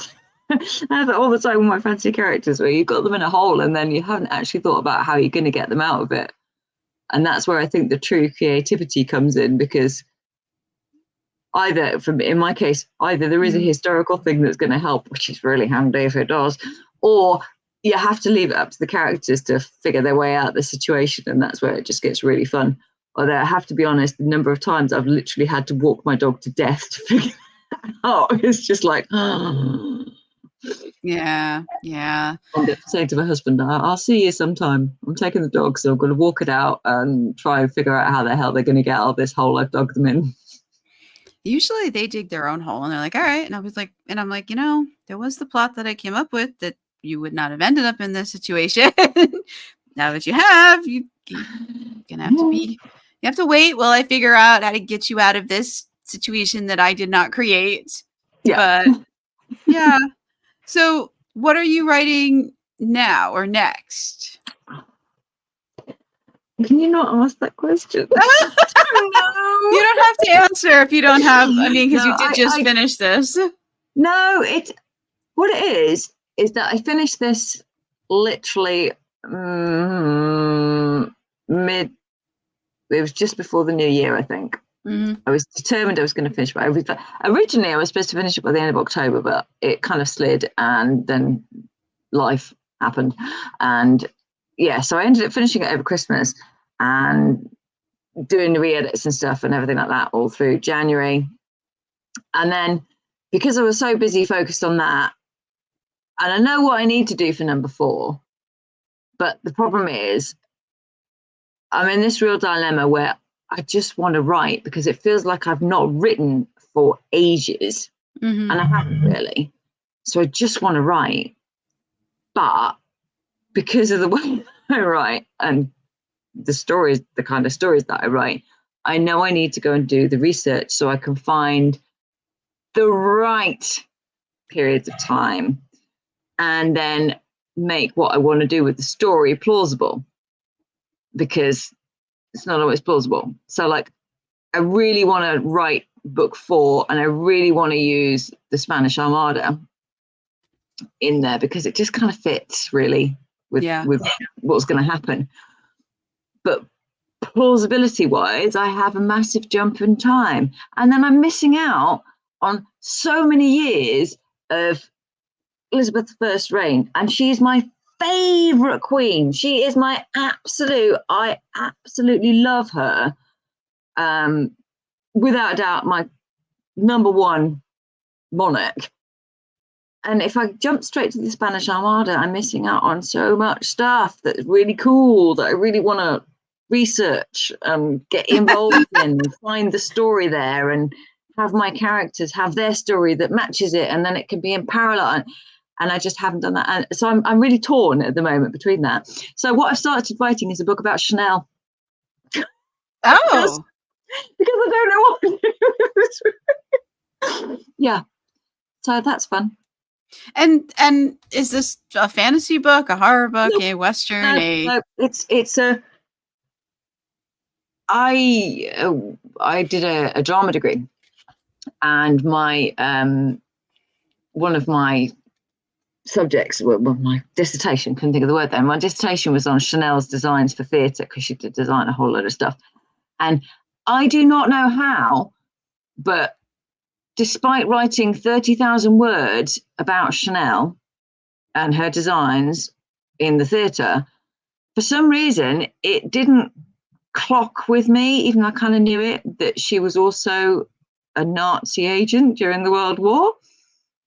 I have it all the time with my fantasy characters where you've got them in a hole and then you haven't actually thought about how you're going to get them out of it. And that's where I think the true creativity comes in, because in my case, there is a historical thing that's going to help, which is really handy if it does, or you have to leave it up to the characters to figure their way out of the situation. And that's where it just gets really fun. Although I have to be honest, the number of times I've literally had to walk my dog to death to figure that out. It's just like, Yeah. I'm saying to my husband, I'll see you sometime. I'm taking the dog, so I'm going to walk it out and try and figure out how the hell they're going to get out of this hole I've dug them in. Usually they dig their own hole and they're like, all right. And I'm like, there was the plot that I came up with that you would not have ended up in this situation. Now that you have, you're gonna have to you have to wait while I figure out how to get you out of this situation that I did not create. Yeah. But yeah. So what are you writing now or next? Can you not ask that question? You don't have to answer if you don't have, because you did just finish this. No, what it is that I finished this literally it was just before the new year, I think. Mm-hmm. I was determined I was going to finish by everything. Originally, I was supposed to finish it by the end of October, but it kind of slid, and then life happened. And yeah, so I ended up finishing it over Christmas and doing the re-edits and stuff and everything like that all through January. And then because I was so busy focused on that, and I know what I need to do for number 4, but the problem is I'm in this real dilemma where I just want to write because it feels like I've not written for ages, and I haven't really. So I just want to write. But because of the way I write and the kind of stories that I write, I know I need to go and do the research so I can find the right periods of time and then make what I want to do with the story plausible, because it's not always plausible. So like, I really want to write book 4 and I really want to use the Spanish Armada in there because it just kind of fits really with what's going to happen. But plausibility wise, I have a massive jump in time, and then I'm missing out on so many years of Elizabeth I's reign, and she's my favorite queen. She is my I absolutely love her. Without a doubt, my number 1 monarch. And if I jump straight to the Spanish Armada, I'm missing out on so much stuff that's really cool that I really want to research and get involved in, find the story there and have my characters have their story that matches it, and then it can be in parallel. And I just haven't done that. And so I'm really torn at the moment between that. So what I've started writing is a book about Chanel. Oh. Because I don't know what to do. Yeah. So that's fun. And is this a fantasy book, a horror book, a western, No, it's a I did a drama degree, and my one of my subjects, my dissertation, couldn't think of the word then. My dissertation was on Chanel's designs for theatre, because she did design a whole load of stuff. And I do not know how, but despite writing 30,000 words about Chanel and her designs in the theatre, for some reason it didn't clock with me, even though I kind of knew it, that she was also a Nazi agent during the World War.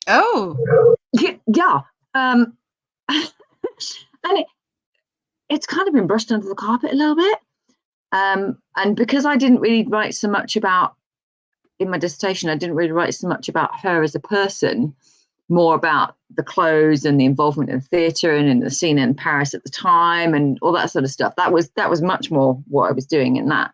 Oh. Yeah. And it's kind of been brushed under the carpet a little bit. And because I didn't really write so much about, in my dissertation, I didn't really write so much about her as a person, more about the clothes and the involvement in theatre and in the scene in Paris at the time and all that sort of stuff. That was much more what I was doing in that.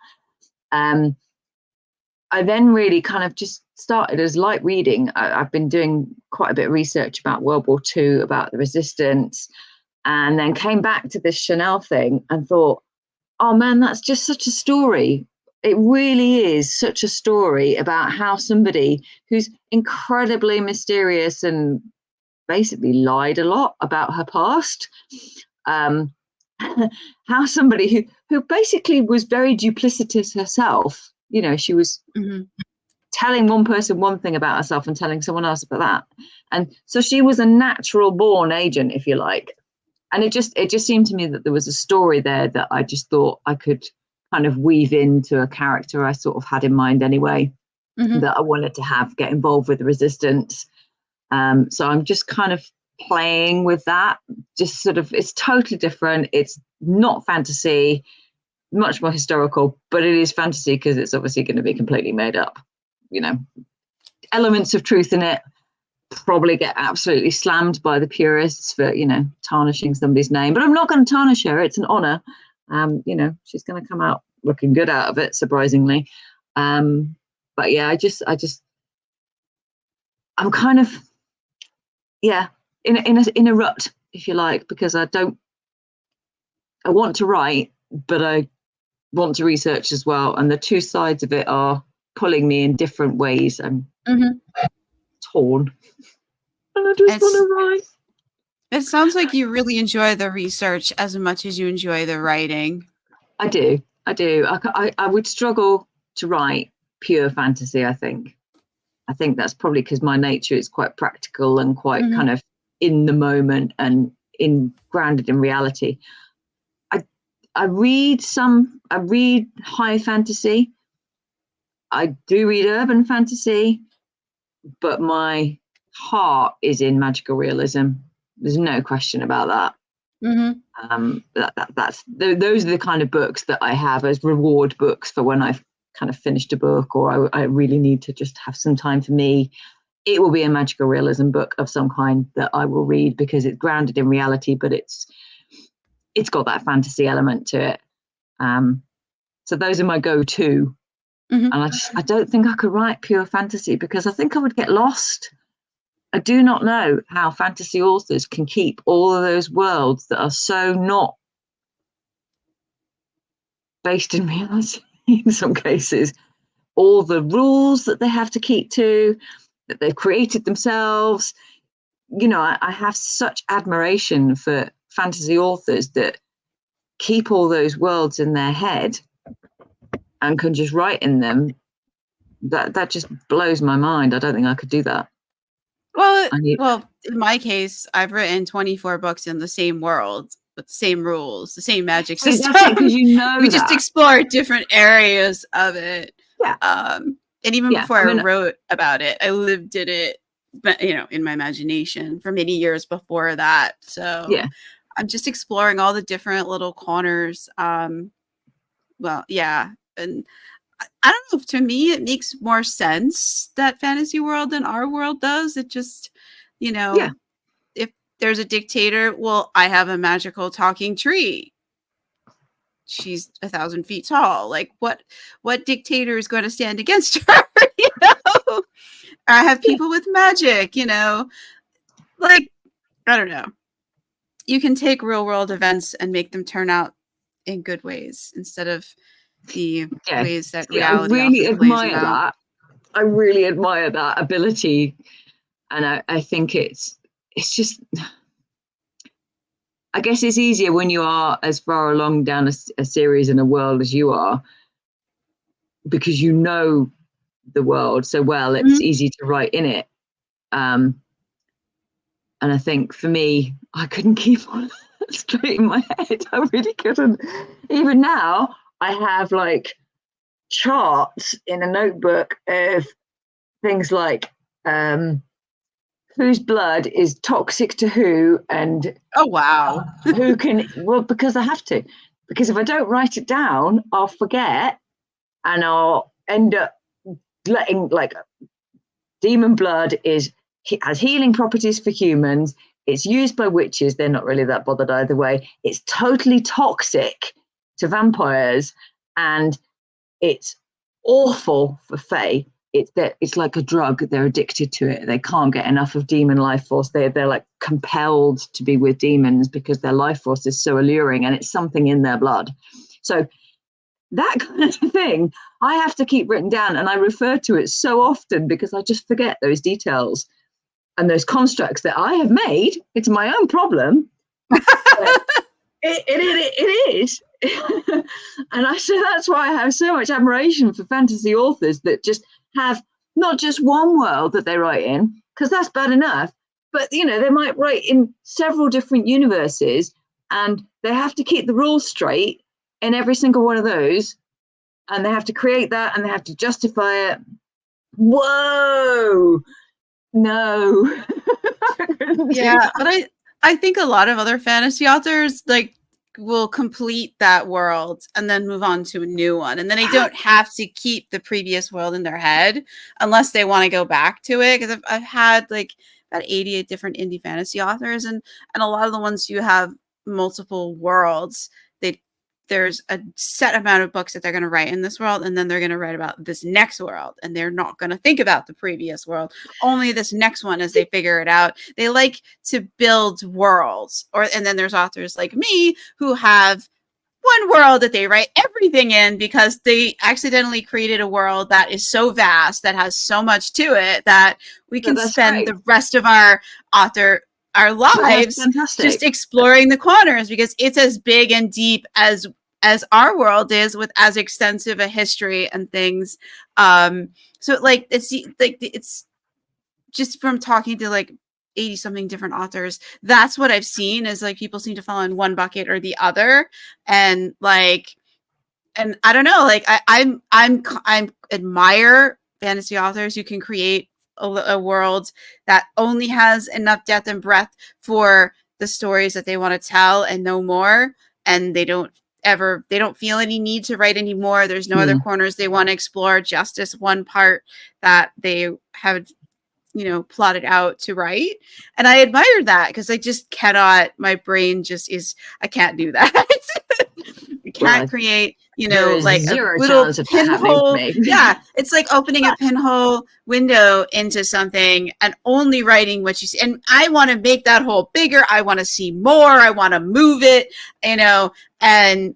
I then really kind of just started as light reading. I've been doing quite a bit of research about World War II, about the resistance, and then came back to this Chanel thing and thought, oh man, that's just such a story. It really is such a story about how somebody who's incredibly mysterious and basically lied a lot about her past, how somebody who basically was very duplicitous herself, she was telling one person one thing about herself and telling someone else about that. And so she was a natural born agent, if you like. And it just seemed to me that there was a story there that I just thought I could kind of weave into a character I sort of had in mind anyway, that I wanted to get involved with the resistance. So I'm just kind of playing with that, just sort of, it's totally different. It's not fantasy, much more historical, but it is fantasy because it's obviously going to be completely made up. You know, elements of truth in it probably get absolutely slammed by the purists for, you know, tarnishing somebody's name, but I'm not going to tarnish her. It's an honor. You know, she's going to come out looking good out of it, surprisingly. But yeah, I'm kind of, yeah, in a rut, if you like, because I want to write, but I want to research as well, and the two sides of it are pulling me in different ways. I'm torn, and I just want to write. It sounds like you really enjoy the research as much as you enjoy the writing. I do. I would struggle to write pure fantasy. I think that's probably because my nature is quite practical and quite kind of in the moment and grounded in reality. I read high fantasy. I do read urban fantasy, but my heart is in magical realism. There's no question about that. Those are the kind of books that I have as reward books for when I've kind of finished a book, or I really need to just have some time for me. It will be a magical realism book of some kind that I will read because it's grounded in reality, but it's got that fantasy element to it. So those are my go-to. And I don't think I could write pure fantasy because I think I would get lost. I do not know how fantasy authors can keep all of those worlds that are so not based in reality in some cases, all the rules that they have to keep to, that they've created themselves. You know, I have such admiration for fantasy authors that keep all those worlds in their head and can just write in them. That just blows my mind. I don't think I could do that. Well, in my case, I've written 24 books in the same world with the same rules, the same magic system. Because you know we just explore different areas of it. Yeah. And even before I wrote about it, I lived in it, but you know, in my imagination for many years before that. So yeah, I'm just exploring all the different little corners. Well, yeah, and I don't know. To me, it makes more sense that fantasy world than our world does. It just, you know, if there's a dictator, well, I have a magical talking tree. She's 1,000 feet tall. Like, what dictator is going to stand against her? You know, I have people with magic. You know, like, I don't know. You can take real world events and make them turn out in good ways instead of the ways that reality I really often plays admire them out. that. I really admire that ability, and I think it's just, I guess it's easier when you are as far along down a series in a world as you are, because you know the world so well. It's easy to write in it, and I think for me, I couldn't keep on straight in my head. I really couldn't. Even now, I have like charts in a notebook of things like whose blood is toxic to who, and oh wow, who can, well, because I have to, because if I don't write it down, I'll forget, and I'll end up letting, like, demon blood has healing properties for humans. It's used by witches. They're not really that bothered either way. It's totally toxic to vampires, and it's awful for fae. It's like a drug. They're addicted to it. They can't get enough of demon life force. They're like compelled to be with demons because their life force is so alluring, and it's something in their blood. So that kind of thing I have to keep written down, and I refer to it so often because I just forget those details and those constructs that I have made. It's my own problem. It is. And so that's why I have so much admiration for fantasy authors that just have not just one world that they write in, because that's bad enough, but you know, they might write in several different universes, and they have to keep the rules straight in every single one of those and they have to create that and they have to justify it. Whoa, no. Yeah, but I think a lot of other fantasy authors like will complete that world and then move on to a new one, and then they don't have to keep the previous world in their head unless they want to go back to it. Because I've had like about 88 different indie fantasy authors, and a lot of the ones who have multiple worlds, they there's a set amount of books that they're going to write in this world, and then they're going to write about this next world, and they're not going to think about the previous world, only this next one as they figure it out. They like to build worlds. And then there's authors like me who have one world that they write everything in because they accidentally created a world that is so vast, that has so much to it, that we can spend the rest of our lives just exploring the corners, because it's as big and deep as our world is, with as extensive a history and things. So like it's just from talking to like 80 something different authors, that's what I've seen, is like people seem to fall in one bucket or the other. And like, and I don't know, like I'm admire fantasy authors who can create a world that only has enough depth and breadth for the stories that they want to tell and no more, and they don't feel any need to write anymore. There's no other corners they want to explore, just this one part that they have plotted out to write. And I admire that, because I just cannot, my brain just is, I can't do that. You can't create, like a little pinhole. Yeah, it's like opening a pinhole window into something and only writing what you see. And I want to make that hole bigger. I want to see more. I want to move it, and I've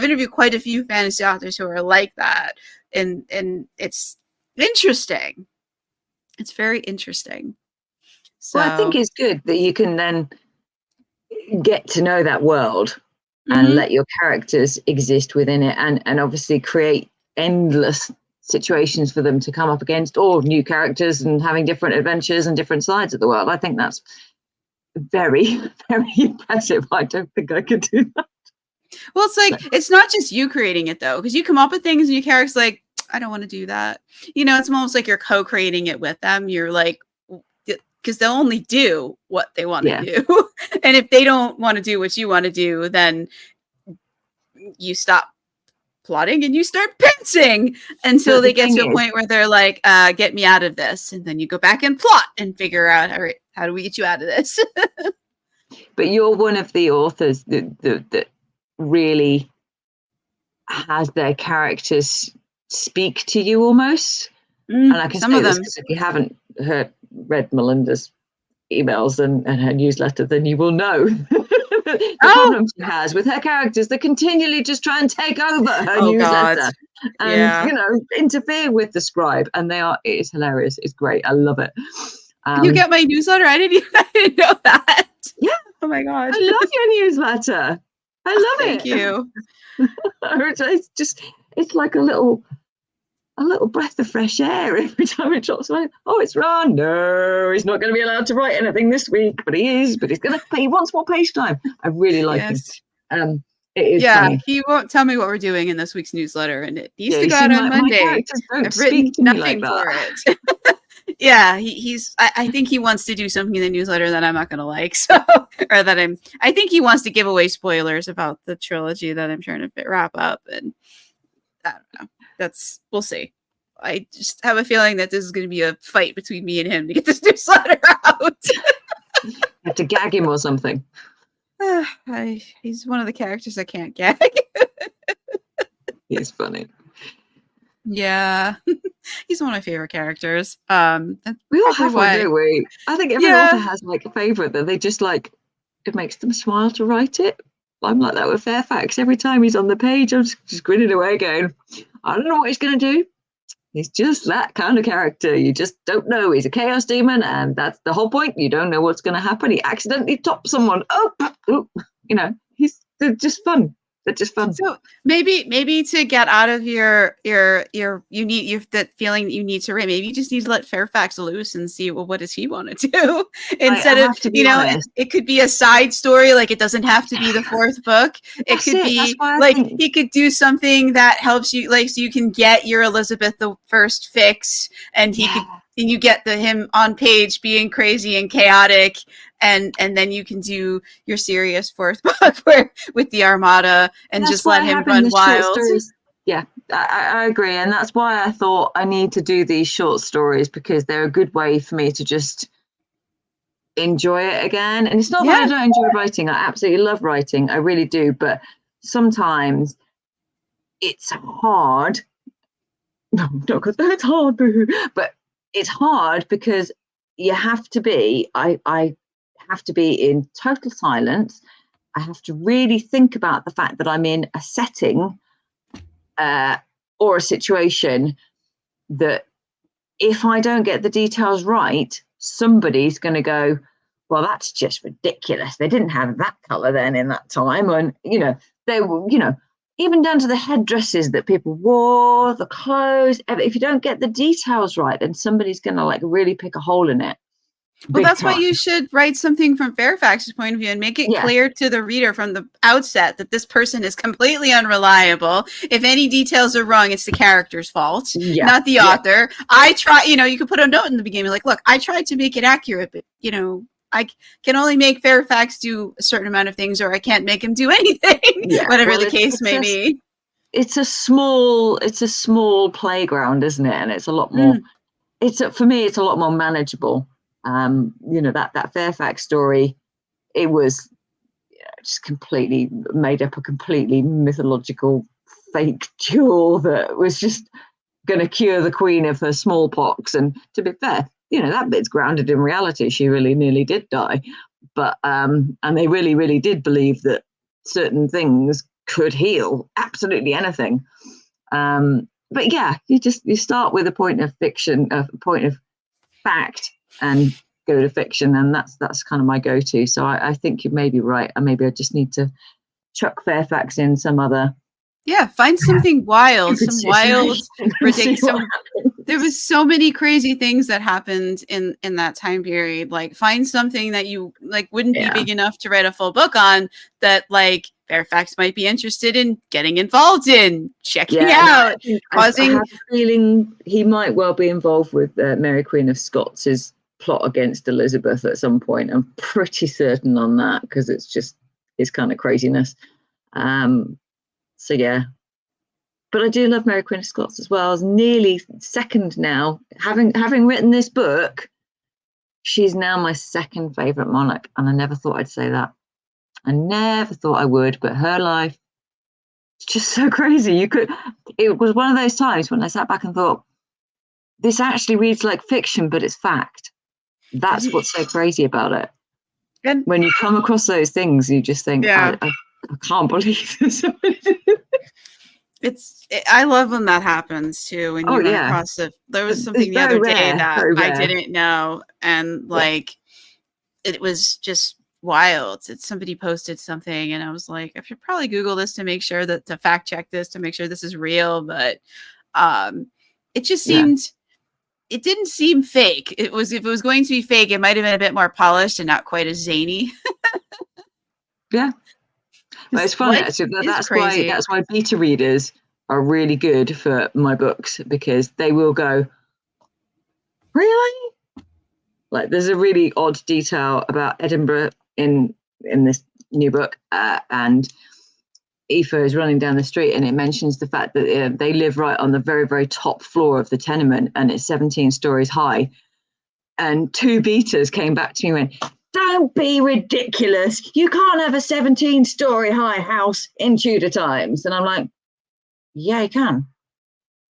interviewed quite a few fantasy authors who are like that. And it's interesting. It's very interesting. So well, I think it's good that you can then get to know that world and let your characters exist within it, and obviously create endless situations for them to come up against, or new characters and having different adventures and different sides of the world. I think that's very, very impressive. I don't think I could do that. Well, it's like, it's not just you creating it though, because you come up with things and your character's like, I don't want to do that. It's almost like you're co-creating it with them. You're like, because they'll only do what they want to do. And if they don't want to do what you want to do, then you stop plotting and you start pensing until they get to a point where they're like, get me out of this. And then you go back and plot and figure out, all right, how do we get you out of this? But you're one of the authors that really has their characters speak to you almost. And I can say this because if you haven't read Melinda's emails and her newsletter, then you will know the problems she has with her characters that continually just try and take over her newsletter and interfere with the scribe. And it is hilarious. It's great. I love it. You get my newsletter? I didn't know that. Yeah. Oh my god. I love your newsletter. I love it. Thank you. It's like a little breath of fresh air every time it drops away. Oh, it's Ron. No, he's not going to be allowed to write anything this week, but he is. But he wants more page time. I really like him. It is funny. He won't tell me what we're doing in this week's newsletter, and it needs to go out on Monday. I've written nothing for it. Yeah, I think he wants to do something in the newsletter that I'm not going to like. I think he wants to give away spoilers about the trilogy that I'm trying to wrap up, and I don't know. We'll see. I just have a feeling that this is going to be a fight between me and him to get this newsletter out. You have to gag him or something. He's one of the characters I can't gag. He's funny. Yeah. He's one of my favorite characters. We all have one, don't we? I think every author has like a favorite that they just like, it makes them smile to write it. I'm like that with Fairfax. Every time he's on the page, I'm just grinning away going, I don't know what he's going to do. He's just that kind of character. You just don't know. He's a chaos demon, and that's the whole point. You don't know what's going to happen. He accidentally tops someone. They're just fun. They're just fun. So maybe to get out of your that feeling that you need to write, maybe you just need to let Fairfax loose and see, well, what does he want to do instead I of, have to be honest. it could be a side story, like it doesn't have to be the fourth book. It could That's be why I like think he could do something that helps you, like, so you can get your Elizabeth the First fix, and you get him on page being crazy and chaotic, and then you can do your serious fourth book with the Armada and that's just why let him having run the short wild. stories. Yeah, I agree, and that's why I thought I need to do these short stories, because they're a good way for me to just enjoy it again. And it's not that I don't enjoy writing. I absolutely love writing. I really do. But sometimes it's hard. No, not because it's hard, but it's hard because you have to be. I have to be in total silence. I have to really think about the fact that I'm in a setting or a situation that, if I don't get the details right, somebody's going to go, well, that's just ridiculous. They didn't have that color then in that time. And, they were, even down to the headdresses that people wore, the clothes. If you don't get the details right, then somebody's going to like really pick a hole in it. Well, that's why you should write something from Fairfax's point of view and make it clear to the reader from the outset that this person is completely unreliable. If any details are wrong, it's the character's fault, not the author. I try, you could put a note in the beginning, like, look, I tried to make it accurate, but, I can only make Fairfax do a certain amount of things, or I can't make him do anything, whatever the case may be. It's a small playground, isn't it? And it's a lot more, for me, it's a lot more manageable. That Fairfax story, it was just completely made up, a completely mythological fake jewel that was just going to cure the queen of her smallpox. And to be fair, that bit's grounded in reality. She really nearly did die, but and they really, really did believe that certain things could heal absolutely anything. But yeah, you start with a point of fiction, a point of fact, and go to fiction, and that's kind of my go-to. So I think you may be right, and maybe I just need to chuck Fairfax in some other find something wild, some wild, ridiculous. There was so many crazy things that happened in that time period. Like, find something that you like wouldn't be big enough to write a full book on, that like Fairfax might be interested in getting involved in, checking out, causing. I have a feeling he might well be involved with Mary Queen of Scots' plot against Elizabeth at some point. I'm pretty certain on that, because it's kind of craziness. So yeah. But I do love Mary Queen of Scots as well. I was nearly second now. Having written this book, she's now my second favourite monarch. And I never thought I'd say that. I never thought I would, but her life is just so crazy. It was one of those times when I sat back and thought, this actually reads like fiction, but it's fact. That's what's so crazy about it. And when you come across those things, you just think, I can't believe this. I love when that happens too. When you run across it, there was something the other day that I didn't know, and like it was just wild. Somebody posted something, and I was like, I should probably Google this to make sure to fact check this, to make sure this is real. But it just seemed. It didn't seem fake. If it was going to be fake, it might have been a bit more polished and not quite as zany. Yeah. Well, it's funny, actually. That's why beta readers are really good for my books, because they will go, really? Like, there's a really odd detail about Edinburgh in this new book, and Aioffe is running down the street, and it mentions the fact that they live right on the very, very top floor of the tenement, and it's 17 stories high. And two beaters came back to me and went, don't be ridiculous. You can't have a 17-story high house in Tudor times. And I'm like, yeah, you can.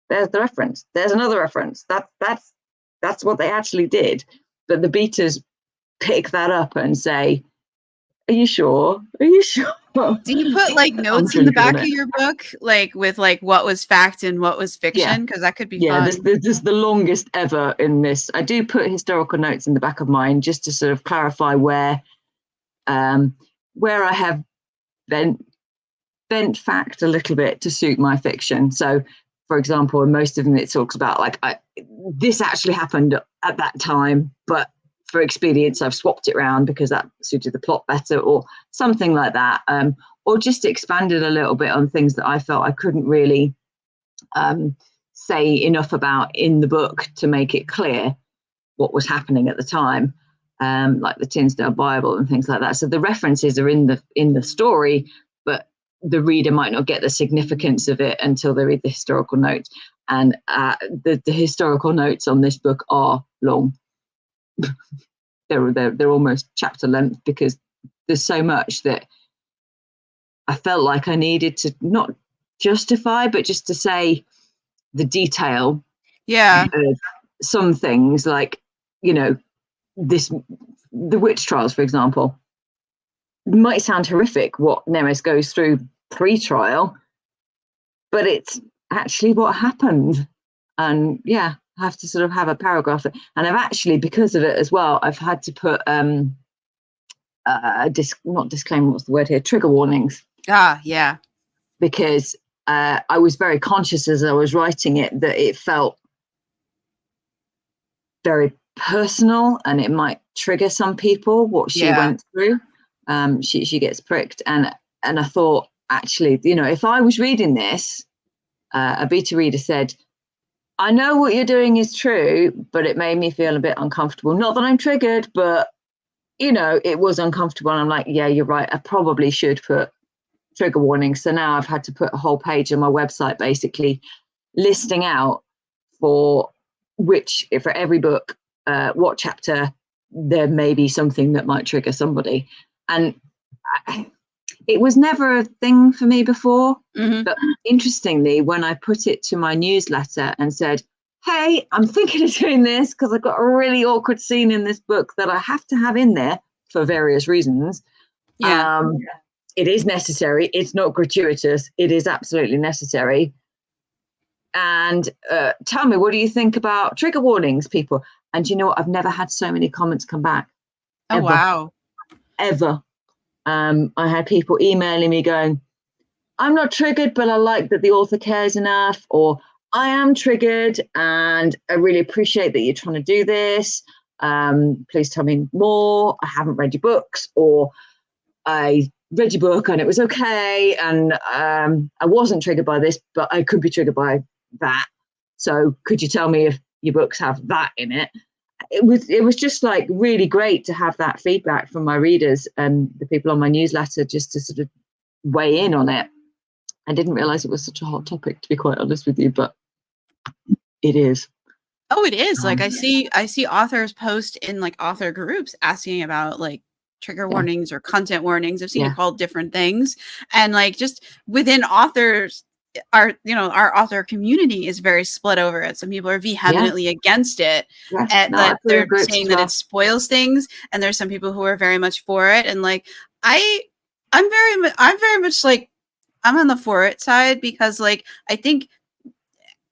There's the reference. There's another reference. That's what they actually did. But the beaters pick that up and say, are you sure? Are you sure? Do you put like notes in the back of your book, like with like what was fact and what was fiction? Because that could be fun. This is the longest ever in this. I do put historical notes in the back of mine just to sort of clarify where I have then bent fact a little bit to suit my fiction. So, for example, in most of them, it talks about like this actually happened at that time, but for expedience, I've swapped it around because that suited the plot better, or something like that, or just expanded a little bit on things that I felt I couldn't really say enough about in the book to make it clear what was happening at the time, like the Tinsdale Bible and things like that. So the references are in the story, but the reader might not get the significance of it until they read the historical notes. And the historical notes on this book are long. They're almost chapter length, because there's so much that I felt like I needed to not justify, but just to say the detail of some things, like, you know, the witch trials, for example. It might sound horrific what Nemis goes through pre-trial, but it's actually what happened. And yeah, I have to sort of have a paragraph, and I've actually, because of it as well, I've had to put not disclaimer, what's the word here, trigger warnings. Yeah. Because I was very conscious as I was writing it that it felt very personal, and it might trigger some people what she went through. She gets pricked, and I thought, actually, you know, if I was reading this, a beta reader said, I know what you're doing is true, but it made me feel a bit uncomfortable. Not that I'm triggered, but, you know, it was uncomfortable. And I'm like, yeah, you're right. I probably should put trigger warnings. So now I've had to put a whole page on my website, basically listing out for every book, what chapter there may be something that might trigger somebody. And it was never a thing for me before. Mm-hmm. But interestingly, when I put it to my newsletter and said, hey, I'm thinking of doing this because I've got a really awkward scene in this book that I have to have in there for various reasons. It is necessary. It's not gratuitous. It is absolutely necessary. And tell me, what do you think about trigger warnings, people? And you know what? I've never had so many comments come back. Oh, wow. Ever. I had people emailing me going, I'm not triggered, but I like that the author cares enough, or I am triggered and I really appreciate that you're trying to do this. Please tell me more. I haven't read your books, or I read your book and it was okay, and I wasn't triggered by this, but I could be triggered by that. So could you tell me if your books have that in it? It was just like really great to have that feedback from my readers and the people on my newsletter, just to sort of weigh in on it. I didn't realize it was such a hot topic, to be quite honest with you, but it is. Oh, it is. Like I see authors post in like author groups asking about like trigger warnings or content warnings. I've seen it called different things. And like just within authors, our author community is very split over it. Some people are vehemently against it, and that they're saying that it spoils things. And there's some people who are very much for it. And like I'm very much like, I'm on the for it side, because like I think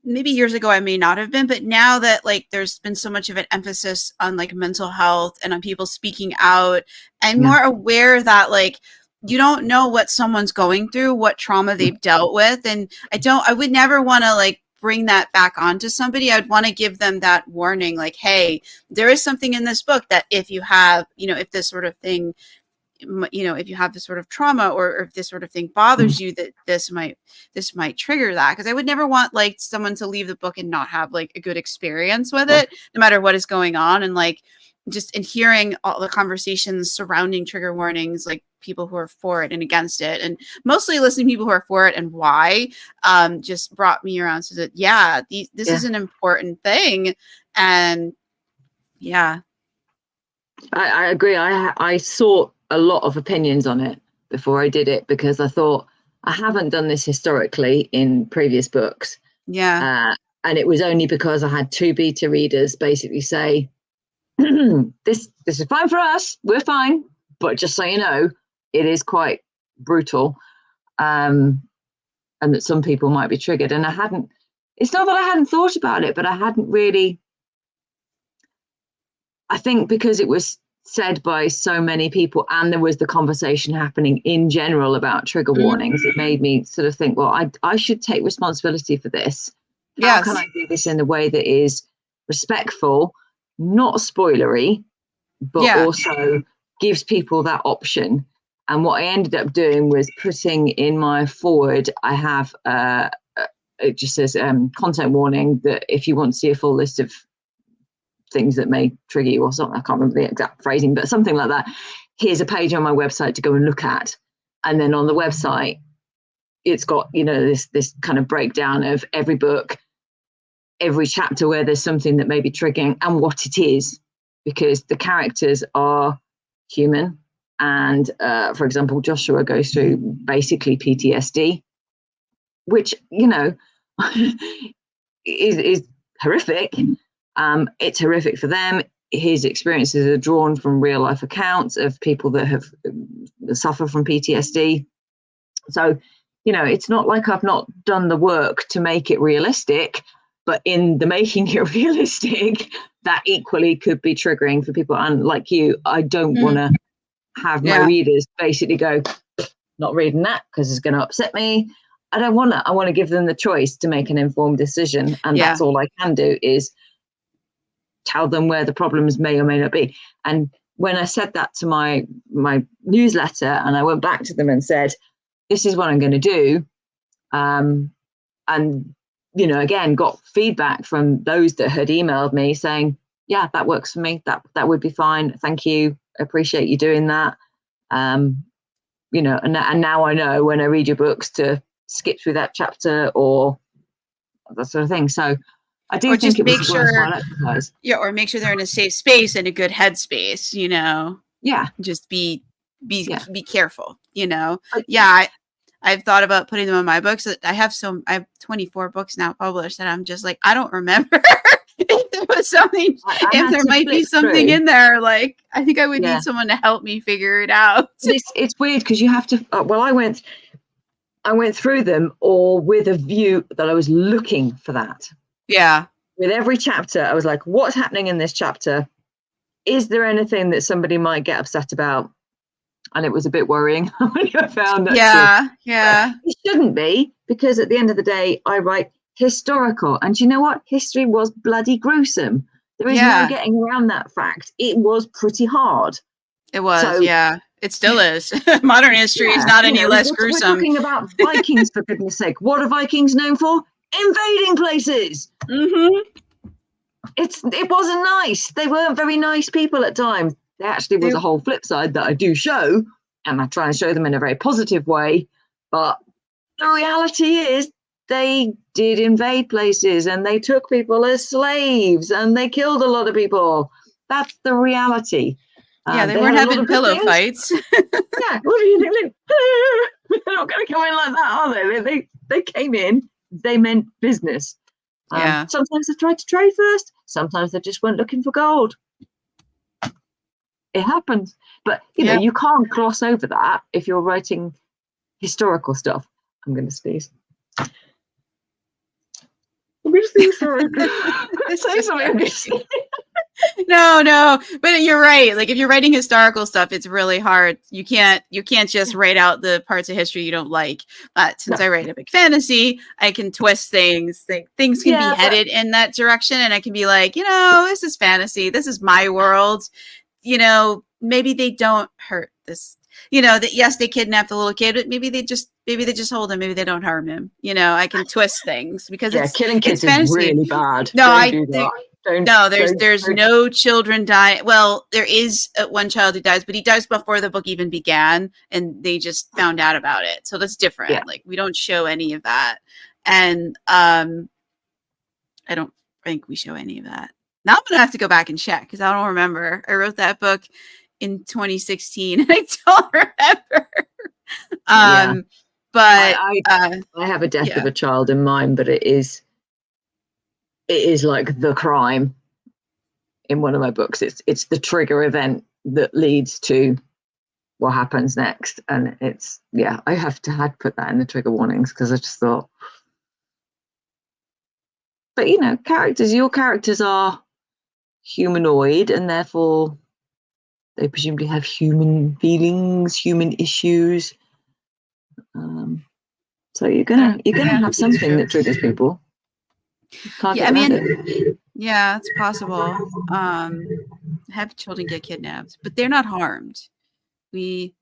maybe years ago I may not have been, but now that like there's been so much of an emphasis on like mental health and on people speaking out, I'm more aware that like you don't know what someone's going through, what trauma they've dealt with. And I would never want to like bring that back onto somebody. I'd want to give them that warning, like, hey, there is something in this book that if you have, if this sort of thing, if you have this sort of trauma, or if this sort of thing bothers you, that this might trigger that. Because I would never want like someone to leave the book and not have like a good experience with it, no matter what is going on. And like just in hearing all the conversations surrounding trigger warnings, like people who are for it and against it, and mostly listening to people who are for it and why, just brought me around to that. This is an important thing. And I agree. I sought a lot of opinions on it before I did it, because I thought, I haven't done this historically in previous books. And it was only because I had 2 beta readers basically say, this is fine for us, we're fine, but just so you know, it is quite brutal, and that some people might be triggered. And it's not that I hadn't thought about it, but I hadn't really, I think because it was said by so many people, and there was the conversation happening in general about trigger warnings, it made me sort of think, well, I should take responsibility for this. How can I do this in a way that is respectful, not spoilery, but also gives people that option? And what I ended up doing was putting in my forward, I have it just says content warning, that if you want to see a full list of things that may trigger you or something, I can't remember the exact phrasing, but something like that, here's a page on my website to go and look at. And then on the website, it's got, you know, this kind of breakdown of every book, every chapter where there's something that may be triggering and what it is, because the characters are human. And for example, Joshua goes through basically PTSD, which, you know, is horrific. It's horrific for them. His experiences are drawn from real life accounts of people that have suffered from PTSD. So, you know, it's not like I've not done the work to make it realistic, but in the making it realistic, that equally could be triggering for people. And like you, I don't want to have my readers basically go, not reading that because it's going to upset me. I don't want to. I want to give them the choice to make an informed decision. And that's all I can do, is tell them where the problems may or may not be. And when I said that to my newsletter, and I went back to them and said, this is what I'm going to do, and, you know, again, got feedback from those that had emailed me saying, yeah, that works for me. That would be fine. Thank you. Appreciate you doing that. You know, and now I know when I read your books to skip through that chapter or that sort of thing. So I do think it was a worthwhile exercise. Yeah, or make sure they're in a safe space and a good headspace, you know. Yeah. Just be careful, you know. Yeah, I've thought about putting them in my books. I have 24 books now published, and I'm just like, I don't remember if there was something, if there might be something in there. Like, I think I would need someone to help me figure it out. It's weird because you have to. Well, I went through them all with a view that I was looking for that. Yeah. With every chapter, I was like, what's happening in this chapter? Is there anything that somebody might get upset about? And it was a bit worrying when I found that. Yeah. It shouldn't be, because at the end of the day, I write historical. And you know what? History was bloody gruesome. There is no getting around that fact. It was pretty hard. It was, It still is. Modern history is not any less gruesome. We're talking about Vikings, for goodness sake. What are Vikings known for? Invading places. It wasn't nice. They weren't very nice people at times. There actually was a whole flip side that I do show, and I try and show them in a very positive way. But the reality is they did invade places, and they took people as slaves, and they killed a lot of people. That's the reality. They weren't having pillow fights. Yeah, what do you think? They're not going to come in like that, are they? They came in. They meant business. Sometimes they tried to trade first. Sometimes they just went looking for gold. It happens. But, you know, you can't gloss over that if you're writing historical stuff. I'm going to sneeze. Sorry. Say something. No, but you're right. Like, if you're writing historical stuff, it's really hard. You can't just write out the parts of history you don't like. But since I write epic fantasy, I can twist things. Things can be headed in that direction, and I can be like, you know, this is fantasy. This is my world. You know, maybe they don't hurt this. You know, that yes, they kidnap the little kid, but maybe they just hold him. Maybe they don't harm him. You know, I can twist things because killing kids is really bad. There's no children die. Well, there is one child who dies, but he dies before the book even began, and they just found out about it. So that's different. Yeah. Like, we don't show any of that, and I don't think we show any of that. Now I'm gonna have to go back and check because I don't remember. I wrote that book in 2016, and I don't remember. But I have a death of a child in mind, but it is like the crime in one of my books. It's the trigger event that leads to what happens next, and I had to put that in the trigger warnings because I just thought. But you know, your characters are humanoid, and therefore they presumably have human feelings, human issues. So you're gonna have something that triggers people. Can't get around it. Yeah, it's possible. Have children get kidnapped, but they're not harmed. We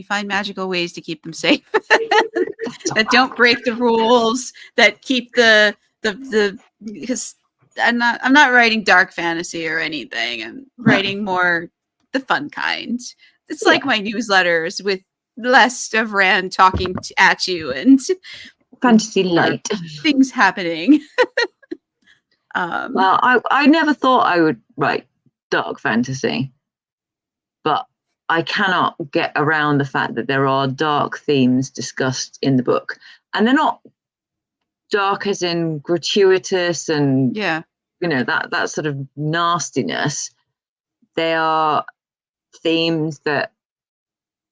find magical ways to keep them safe that don't break the rules, that keep the because I'm not writing dark fantasy or anything. I'm writing more the fun kind. It's like my newsletters with less of Rand talking at you and fantasy light things happening. Well, I never thought I would write dark fantasy, but I cannot get around the fact that there are dark themes discussed in the book, and they're not dark as in gratuitous and that sort of nastiness. They are themes that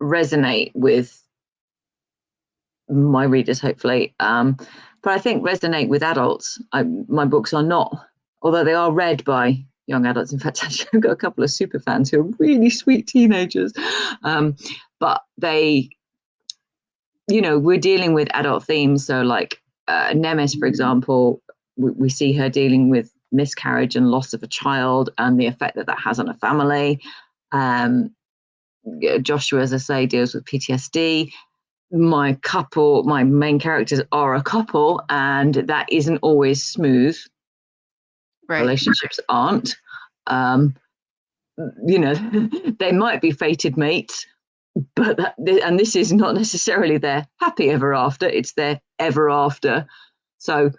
resonate with my readers, hopefully, but I think resonate with adults. My books are not, although they are read by young adults. In fact, I've got a couple of super fans who are really sweet teenagers, but they, we're dealing with adult themes. So like Nemis, for example, we see her dealing with miscarriage and loss of a child and the effect that has on a family. Joshua, as I say, deals with PTSD. My main characters are a couple, and that isn't always smooth. Right. Relationships aren't. They might be fated mates, but this is not necessarily their happy ever after. It's their ever after. So,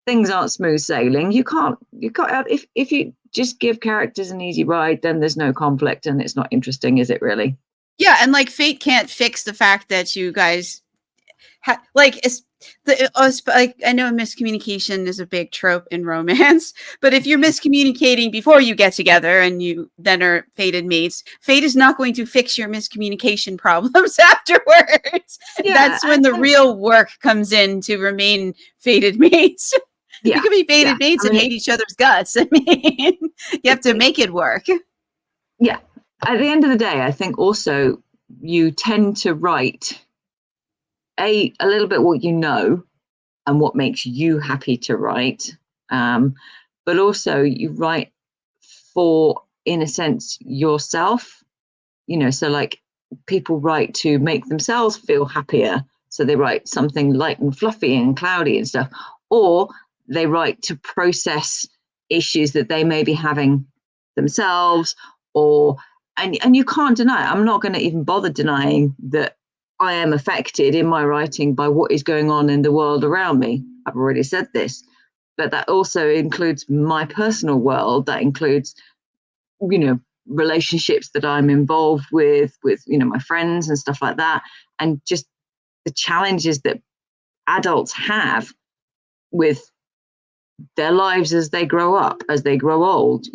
things aren't smooth sailing. You can't if you just give characters an easy ride, then there's no conflict and it's not interesting, is it really? Yeah, and like fate can't fix the fact that you guys I know miscommunication is a big trope in romance, but if you're miscommunicating before you get together and you then are fated mates, fate is not going to fix your miscommunication problems afterwards. Yeah, that's when the real work comes in to remain fated mates. Yeah. You can be fated mates and hate each other's guts. I mean, you have to make it work. Yeah. At the end of the day, I think also you tend to write a little bit what you know and what makes you happy to write, but also you write for, in a sense, yourself. So like people write to make themselves feel happier, so they write something light and fluffy and cloudy and stuff, or they write to process issues that they may be having themselves, and you can't deny it. I'm not going to even bother denying that I am affected in my writing by what is going on in the world around me. I've already said this, but that also includes my personal world. That includes, relationships that I'm involved with, my friends and stuff like that. And just the challenges that adults have with their lives as they grow up, as they grow old,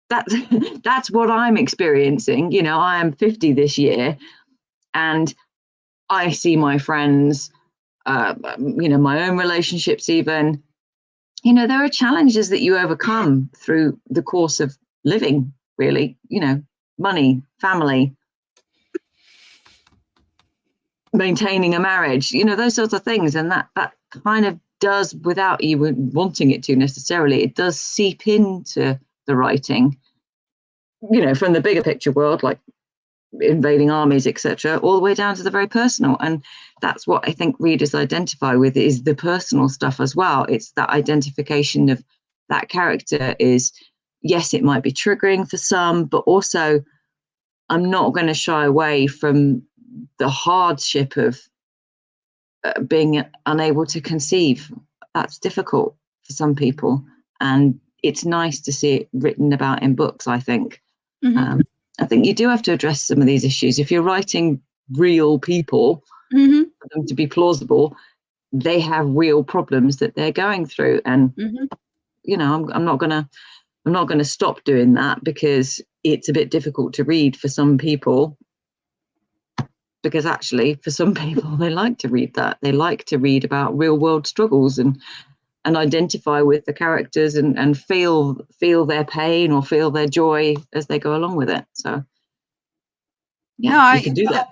that's what I'm experiencing. I am 50 this year, and I see my friends, my own relationships even, there are challenges that you overcome through the course of living, really, money, family, maintaining a marriage, those sorts of things. And that kind of does, without you wanting it to necessarily, it does seep into the writing, from the bigger picture world, like invading armies, etc., all the way down to the very personal. And that's what I think readers identify with, is the personal stuff as well. It's that identification of that character is, yes, it might be triggering for some, but also I'm not going to shy away from the hardship of being unable to conceive. That's difficult for some people, and it's nice to see it written about in books, I think. Mm-hmm. I think you do have to address some of these issues. If you're writing real people, mm-hmm. for them to be plausible, they have real problems that they're going through. And, mm-hmm. I'm not going to stop doing that, because it's a bit difficult to read for some people. Because actually, for some people, they like to read that. They like to read about real world struggles and and identify with the characters and feel their pain or feel their joy as they go along with it. So yeah, you can do that.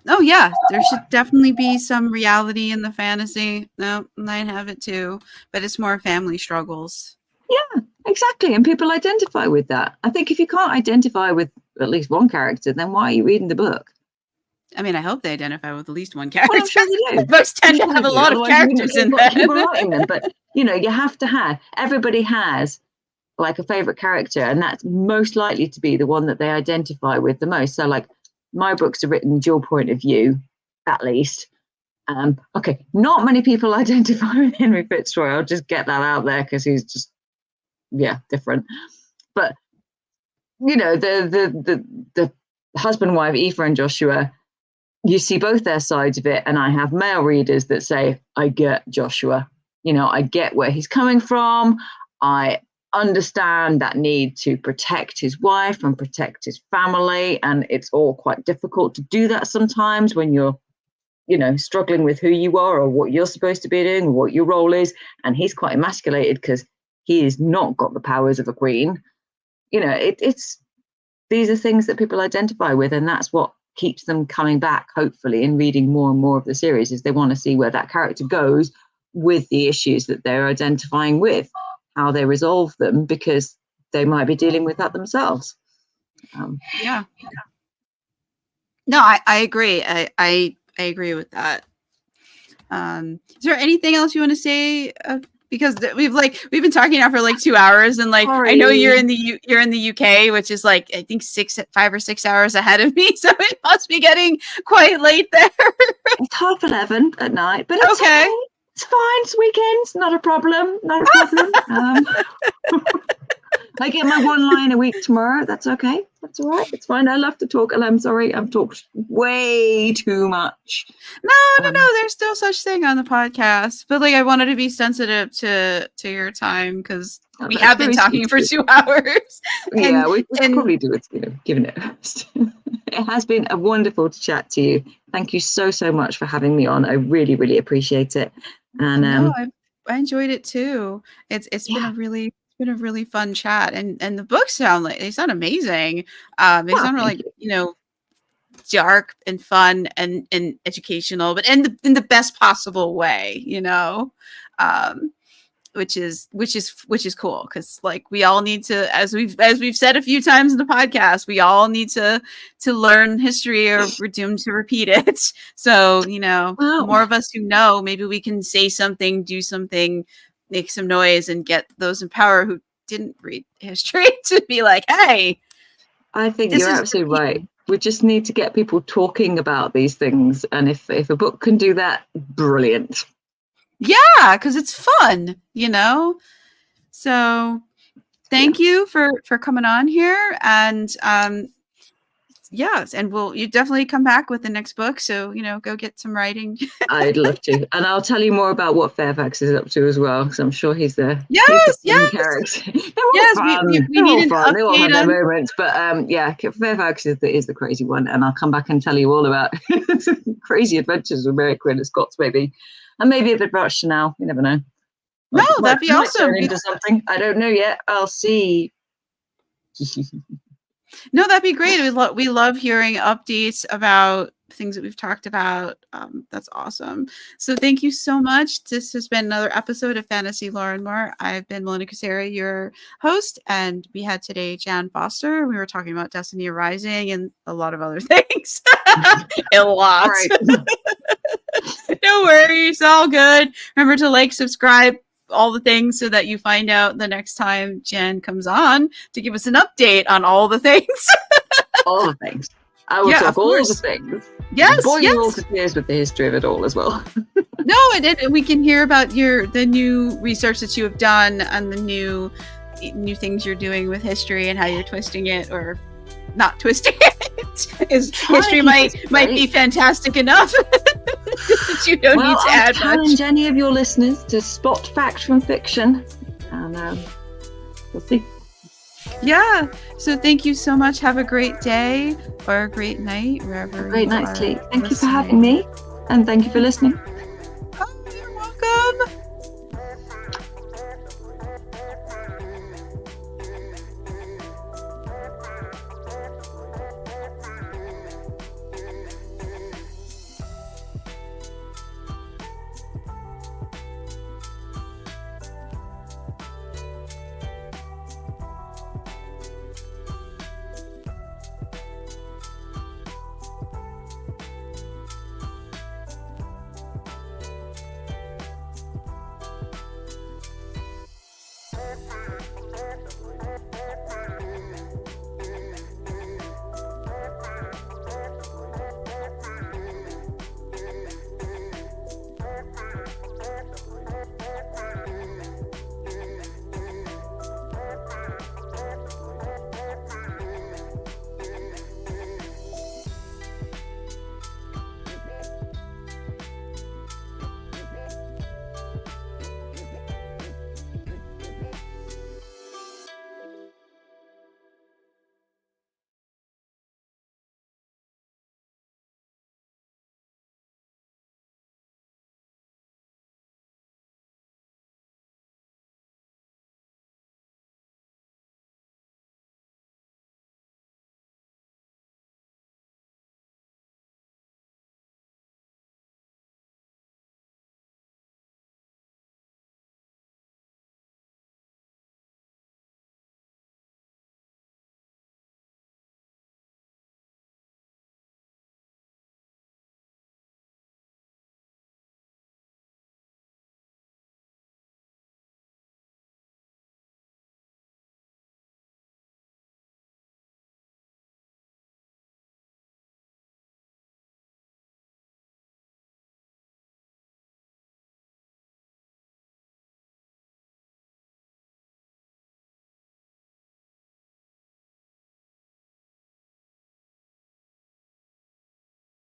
Oh yeah, there should definitely be some reality in the fantasy. No, I have it too, but it's more family struggles. Yeah, exactly. And people identify with that. I think if you can't identify with at least one character, then why are you reading the book? I mean, I hope they identify with at least one character. Well, I'm sure they do. Books tend to have a lot of characters in them. But you have to have, everybody has like a favorite character, and that's most likely to be the one that they identify with the most. So like my books are written dual point of view, at least. Okay, not many people identify with Henry Fitzroy. I'll just get that out there because he's just different. But the husband and wife, Aioffe and Joshua, you see both their sides of it, and I have male readers that say, I get Joshua, I get where he's coming from. I understand that need to protect his wife and protect his family, and it's all quite difficult to do that sometimes when you're struggling with who you are or what you're supposed to be doing or what your role is. And he's quite emasculated because he has not got the powers of a queen. It's these are things that people identify with, and that's what keeps them coming back, hopefully, and reading more and more of the series, is they want to see where that character goes with the issues that they're identifying with, how they resolve them, because they might be dealing with that themselves. No, I agree. I agree with that. Is there anything else you want to say? Because we've been talking now for like 2 hours, and Sorry. I know you're in the UK, which is like I think 5 or 6 hours ahead of me, so it must be getting quite late there. It's 11:30 at night, but it's okay. It's fine. It's weekends, not a problem. I get my one line a week tomorrow. That's okay. That's all right. It's fine. I love to talk, and I'm sorry I've talked way too much. No. There's no such thing on the podcast, but I wanted to be sensitive to your time because we have been talking for 2 hours. Yeah, we probably do it. Giving it a host. It has been wonderful to chat to you. Thank you so much for having me on. I really, really appreciate it. And I enjoyed it too. It's been a really fun chat, and the books sound amazing. They sound really dark and fun and educational, but in the best possible way, which is cool, because we all need to, as we've said a few times in the podcast, we all need to learn history, or we're doomed to repeat it. So more of us who know, maybe we can say something, do something, make some noise, and get those in power who didn't read history to be like, hey, I think you're absolutely right. We just need to get people talking about these things, and if a book can do that, brilliant. Yeah, because it's fun, So thank you for coming on here, and yes, and you definitely come back with the next book, so go get some writing. I'd love to, and I'll tell you more about what Fairfax is up to as well, because I'm sure he's the character. We need an update. They all have their moments, but Fairfax is the crazy one, and I'll come back and tell you all about crazy adventures with Mary Queen of Scots, maybe, and maybe a bit about Chanel. You never know. No, that'd be awesome. Turn into something. I don't know yet. I'll see. No, that'd be great. We love hearing updates about things that we've talked about. That's awesome. So thank you so much. This has been another episode of Fantasy Lore and More. I've been Melinda Kucsera, your host, and we had today Jan Foster. We were talking about Destiny Rising and a lot of other things. A lot. Right. No worries. All good. Remember to subscribe, all the things, so that you find out the next time Jen comes on to give us an update on all the things. All the things. I will talk all the things. Yes, boy, you all to tears with the history of it all as well. No, and we can hear about the new research that you have done and the new things you're doing with history and how you're twisting it or not twisting it. History might be fantastic enough that you don't need to add much. I challenge any of your listeners to spot fact from fiction, and we'll see. Yeah. So thank you so much. Have a great day or a great night, wherever. A great night's sleep. Thank you for having me, and thank you for listening. Oh, you're welcome.